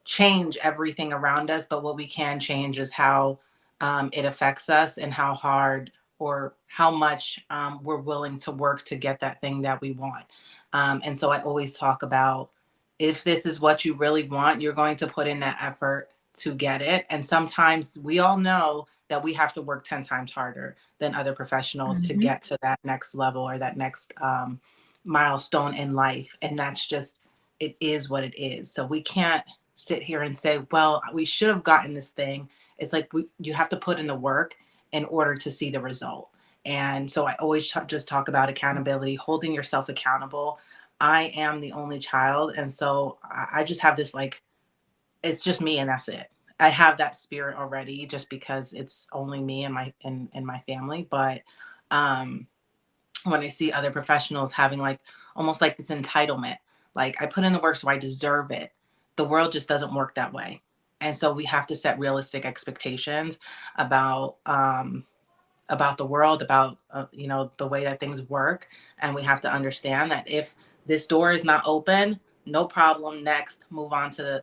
change everything around us, but what we can change is how it affects us, and how hard or how much we're willing to work to get that thing that we want. And so I always talk about, if this is what you really want, you're going to put in that effort to get it. And sometimes we all know that we have to work 10 times harder than other professionals to get to that next level, or that next milestone in life. And that's just, it is what it is. So we can't sit here and say, well, we should have gotten this thing. It's like, you have to put in the work in order to see the result. And so I always just talk about accountability, holding yourself accountable. I am the only child. And so I just have this, like, it's just me and that's it. I have that spirit already, just because it's only me and my family. But when I see other professionals having like almost like this entitlement, like, I put in the work so I deserve it. The world just doesn't work that way. And so we have to set realistic expectations about the world, about the way that things work. And we have to understand that if this door is not open, no problem, next, move on to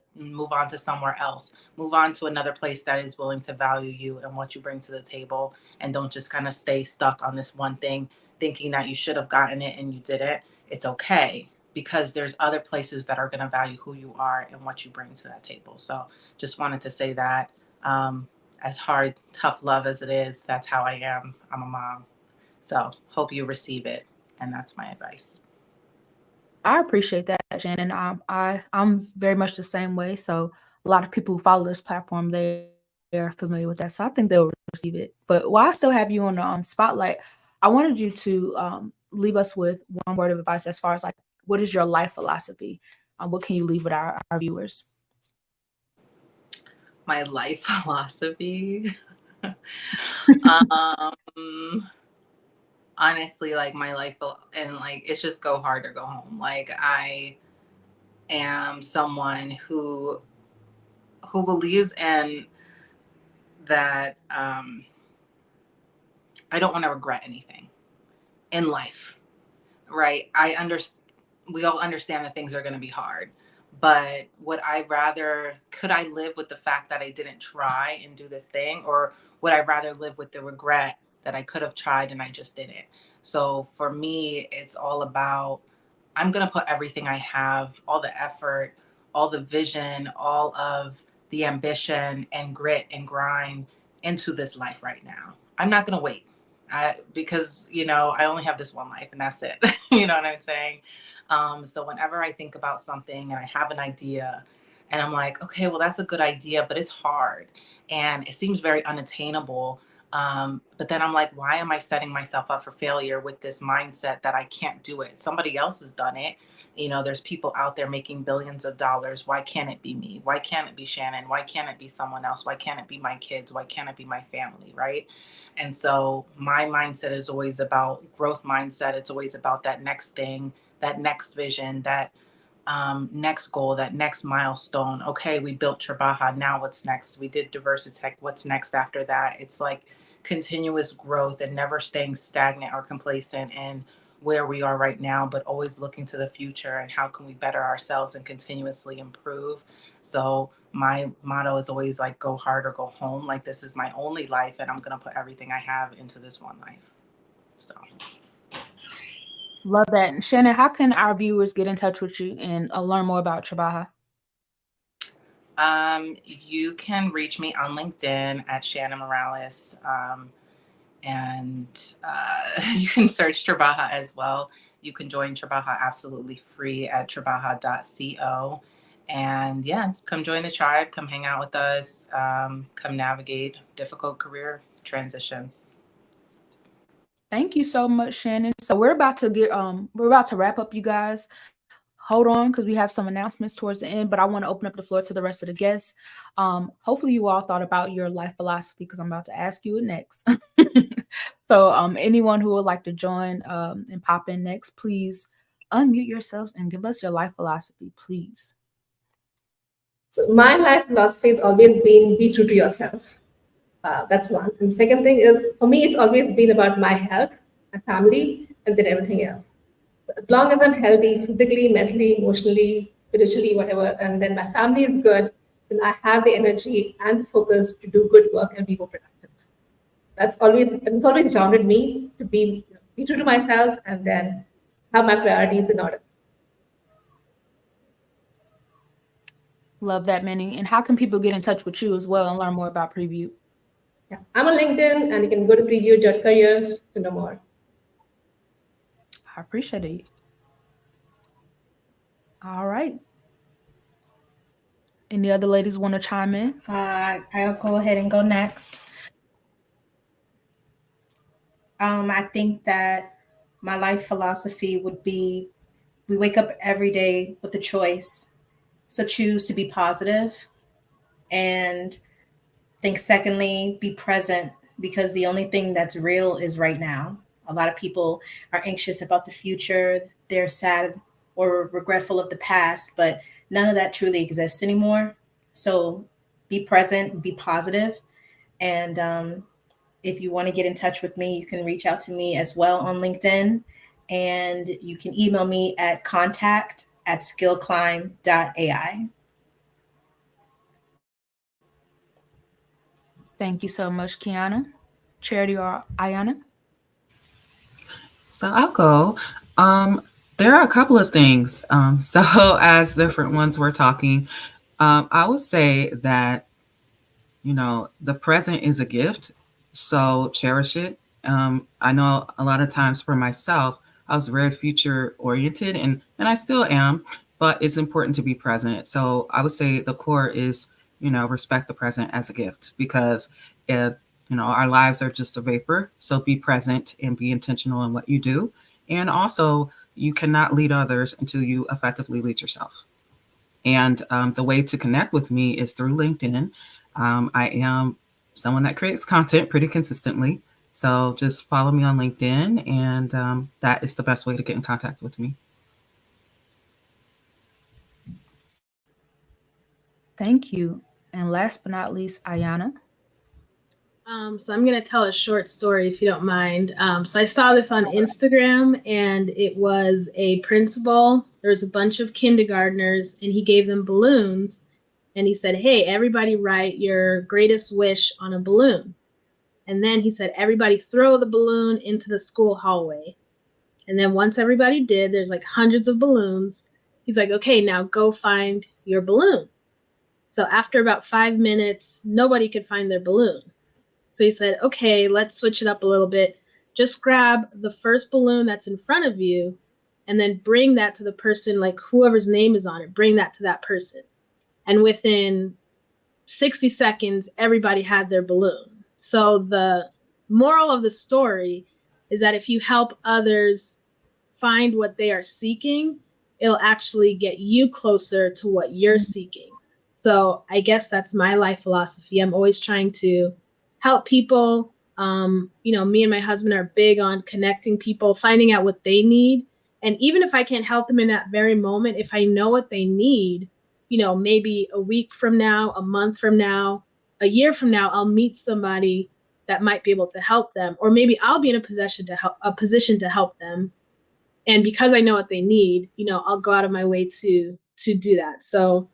somewhere else, move on to another place that is willing to value you and what you bring to the table. And don't just kind of stay stuck on this one thing, thinking that you should have gotten it and you didn't. It's okay, because there's other places that are going to value who you are and what you bring to that table. So just wanted to say that. As hard, tough love as it is, that's how I am. I'm a mom. So hope you receive it. And that's my advice. I appreciate that, Shannon. I'm very much the same way. So a lot of people who follow this platform, they're familiar with that. So I think they'll receive it. But while I still have you on the spotlight, I wanted you to leave us with one word of advice, as far as like, what is your life philosophy? What can you leave with our viewers? My life philosophy. Honestly, like, my life, and like, it's just go hard or go home. Like, I am someone who believes in that. I don't want to regret anything in life, right? We all understand that things are going to be hard, but could I live with the fact that I didn't try and do this thing, or would I rather live with the regret that I could have tried and I just didn't? So for me, it's all about, I'm going to put everything I have, all the effort, all the vision, all of the ambition and grit and grind into this life right now. I'm not going to wait because, I only have this one life and that's it. You know what I'm saying? So whenever I think about something and I have an idea and I'm like, okay, well, that's a good idea, but it's hard and it seems very unattainable. But then I'm like, why am I setting myself up for failure with this mindset that I can't do it? Somebody else has done it. There's people out there making billions of dollars. Why can't it be me? Why can't it be Shannon? Why can't it be someone else? Why can't it be my kids? Why can't it be my family? Right. And so my mindset is always about growth mindset. It's always about that next thing, that next vision, that next goal, that next milestone. Okay, we built Trabaja. Now what's next? We did Diversitech. What's next after that? It's like continuous growth and never staying stagnant or complacent in where we are right now, but always looking to the future and how can we better ourselves and continuously improve. So my motto is always like, go hard or go home. Like, this is my only life and I'm going to put everything I have into this one life. So. Love that. And Shannon, how can our viewers get in touch with you and learn more about Trabaja? You can reach me on LinkedIn at Shannon Morales. And you can search Trabaja as well. You can join Trabaja absolutely free at trabaja.co. And yeah, come join the tribe, come hang out with us, come navigate difficult career transitions. Thank you so much, Shannon. So we're about to wrap up, you guys. Hold on, because we have some announcements towards the end, but I want to open up the floor to the rest of the guests. Hopefully you all thought about your life philosophy, because I'm about to ask you it next. So anyone who would like to join and pop in next, please unmute yourselves and give us your life philosophy, please. So my life philosophy has always been be true to yourself. That's one. And the second thing is, for me, it's always been about my health, my family, and then everything else. As long as I'm healthy, physically, mentally, emotionally, spiritually, whatever, and then my family is good, then I have the energy and the focus to do good work and be more productive. It's always grounded me to be true to myself and then have my priorities in order. Love that, Minnie. And how can people get in touch with you as well and learn more about Preview? Yeah, I'm on LinkedIn, and you can go to preview.careers to know more. I appreciate it. All right. Any other ladies want to chime in? I'll go ahead and go next. I think that my life philosophy would be, we wake up every day with a choice. So choose to be positive. And think secondly, be present, because the only thing that's real is right now. A lot of people are anxious about the future. They're sad or regretful of the past, but none of that truly exists anymore. So be present, be positive. And if you want to get in touch with me, you can reach out to me as well on LinkedIn. And you can email me at contact@skillclimb.ai. Thank you so much, Kiana. Charity or Ayana? So I'll go. There are a couple of things. So as different ones we're talking, I would say that, the present is a gift. So cherish it. I know a lot of times for myself, I was very future oriented and I still am, but it's important to be present. So I would say the core is, respect the present as a gift, because our lives are just a vapor. So be present and be intentional in what you do. And also, you cannot lead others until you effectively lead yourself. And the way to connect with me is through LinkedIn. I am someone that creates content pretty consistently. So just follow me on LinkedIn, and that is the best way to get in contact with me. Thank you. And last but not least, Ayana. So I'm going to tell a short story, if you don't mind. So I saw this on Instagram, and it was a principal. There was a bunch of kindergartners, and he gave them balloons. And he said, hey, everybody write your greatest wish on a balloon. And then he said, everybody throw the balloon into the school hallway. And then once everybody did, there's like hundreds of balloons. He's like, okay, now go find your balloon. So after about 5 minutes, nobody could find their balloon. So he said, okay, let's switch it up a little bit. Just grab the first balloon that's in front of you and then bring that to the person, like whoever's name is on it, bring that to that person. And within 60 seconds, everybody had their balloon. So the moral of the story is that if you help others find what they are seeking, it'll actually get you closer to what you're seeking. So I guess that's my life philosophy. I'm always trying to help people. Me and my husband are big on connecting people, finding out what they need. And even if I can't help them in that very moment, if I know what they need, maybe a week from now, a month from now, a year from now, I'll meet somebody that might be able to help them, or maybe I'll be in a position to help them. And because I know what they need, I'll go out of my way to do that. So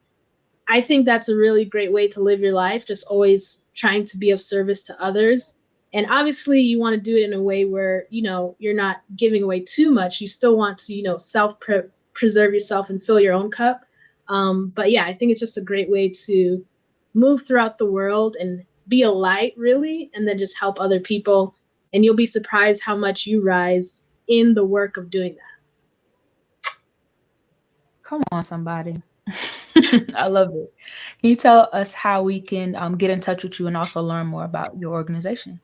I think that's a really great way to live your life, just always trying to be of service to others. And obviously you want to do it in a way where, you're not giving away too much. You still want to, preserve yourself and fill your own cup. But yeah, I think it's just a great way to move throughout the world and be a light, really, and then just help other people. And you'll be surprised how much you rise in the work of doing that. Come on, somebody. I love it. Can you tell us how we can get in touch with you and also learn more about your organization?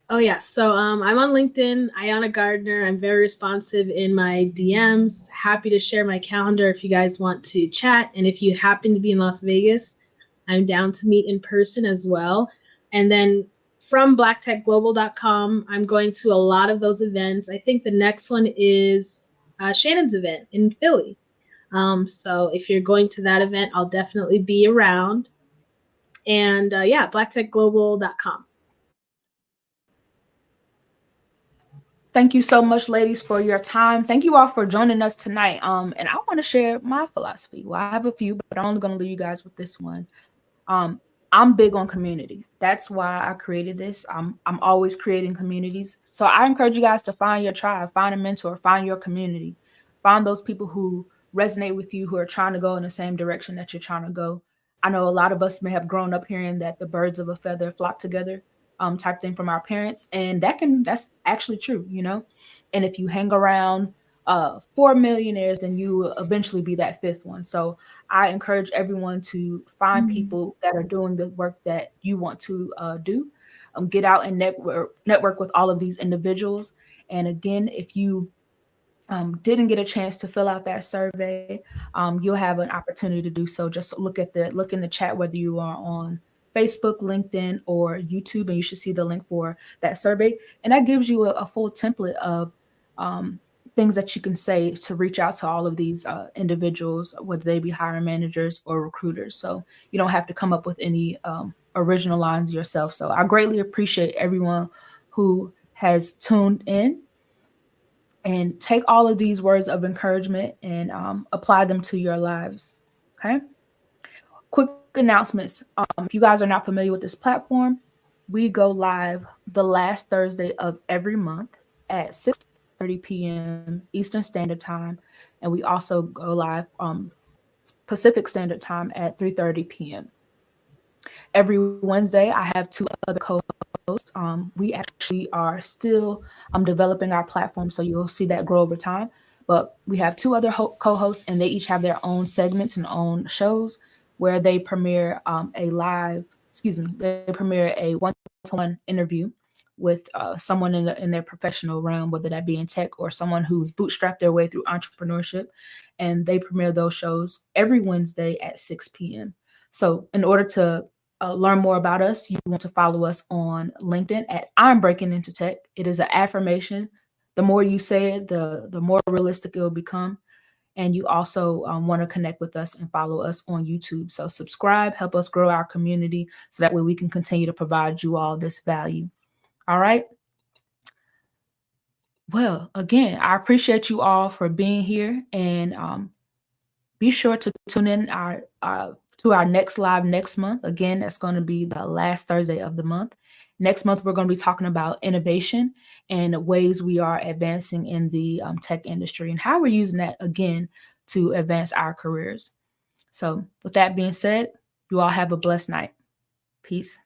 Oh yeah, so I'm on LinkedIn, Ayana Gardner. I'm very responsive in my DMs. Happy to share my calendar if you guys want to chat. And if you happen to be in Las Vegas, I'm down to meet in person as well. And then from blacktechglobal.com, I'm going to a lot of those events. I think the next one is Shannon's event in Philly. So if you're going to that event, I'll definitely be around. And blacktechglobal.com. Thank you so much, ladies, for your time. Thank you all for joining us tonight. And I want to share my philosophy. Well, I have a few, but I'm only going to leave you guys with this one. I'm big on community. That's why I created this. I'm always creating communities. So I encourage you guys to find your tribe, find a mentor, find your community, find those people who resonate with you, who are trying to go in the same direction that you're trying to go. I know a lot of us may have grown up hearing that the birds of a feather flock together, type thing from our parents. And that's actually true, And if you hang around 4 millionaires, then you will eventually be that fifth one. So I encourage everyone to find people that are doing the work that you want to do. Get out and network with all of these individuals. And again, if you didn't get a chance to fill out that survey, you'll have an opportunity to do so. Just look in the chat, whether you are on Facebook, LinkedIn, or YouTube, and you should see the link for that survey. And that gives you a full template of things that you can say to reach out to all of these individuals, whether they be hiring managers or recruiters. So you don't have to come up with any original lines yourself. So I greatly appreciate everyone who has tuned in, and take all of these words of encouragement and apply them to your lives. Okay. Quick announcements. If you guys are not familiar with this platform, we go live the last Thursday of every month at 6:30 p.m. Eastern Standard Time. And we also go live Pacific Standard Time at 3:30 p.m. Every Wednesday, I have two other co-hosts. We actually are still developing our platform, so you'll see that grow over time. But we have two other co-hosts, and they each have their own segments and own shows where they premiere they premiere a one-to-one interview with someone in their professional realm, whether that be in tech or someone who's bootstrapped their way through entrepreneurship. And they premiere those shows every Wednesday at 6 p.m. So in order to learn more about us, you want to follow us on LinkedIn at I'm Breaking Into Tech. It is an affirmation. The more you say it, the more realistic it will become. And you also want to connect with us and follow us on YouTube. So subscribe, help us grow our community so that way we can continue to provide you all this value. All right. Well, again, I appreciate you all for being here, and be sure to tune in to our next live next month. Again, that's going to be the last Thursday of the month. Next month, we're going to be talking about innovation and ways we are advancing in the tech industry and how we're using that, again, to advance our careers. So with that being said, you all have a blessed night. Peace.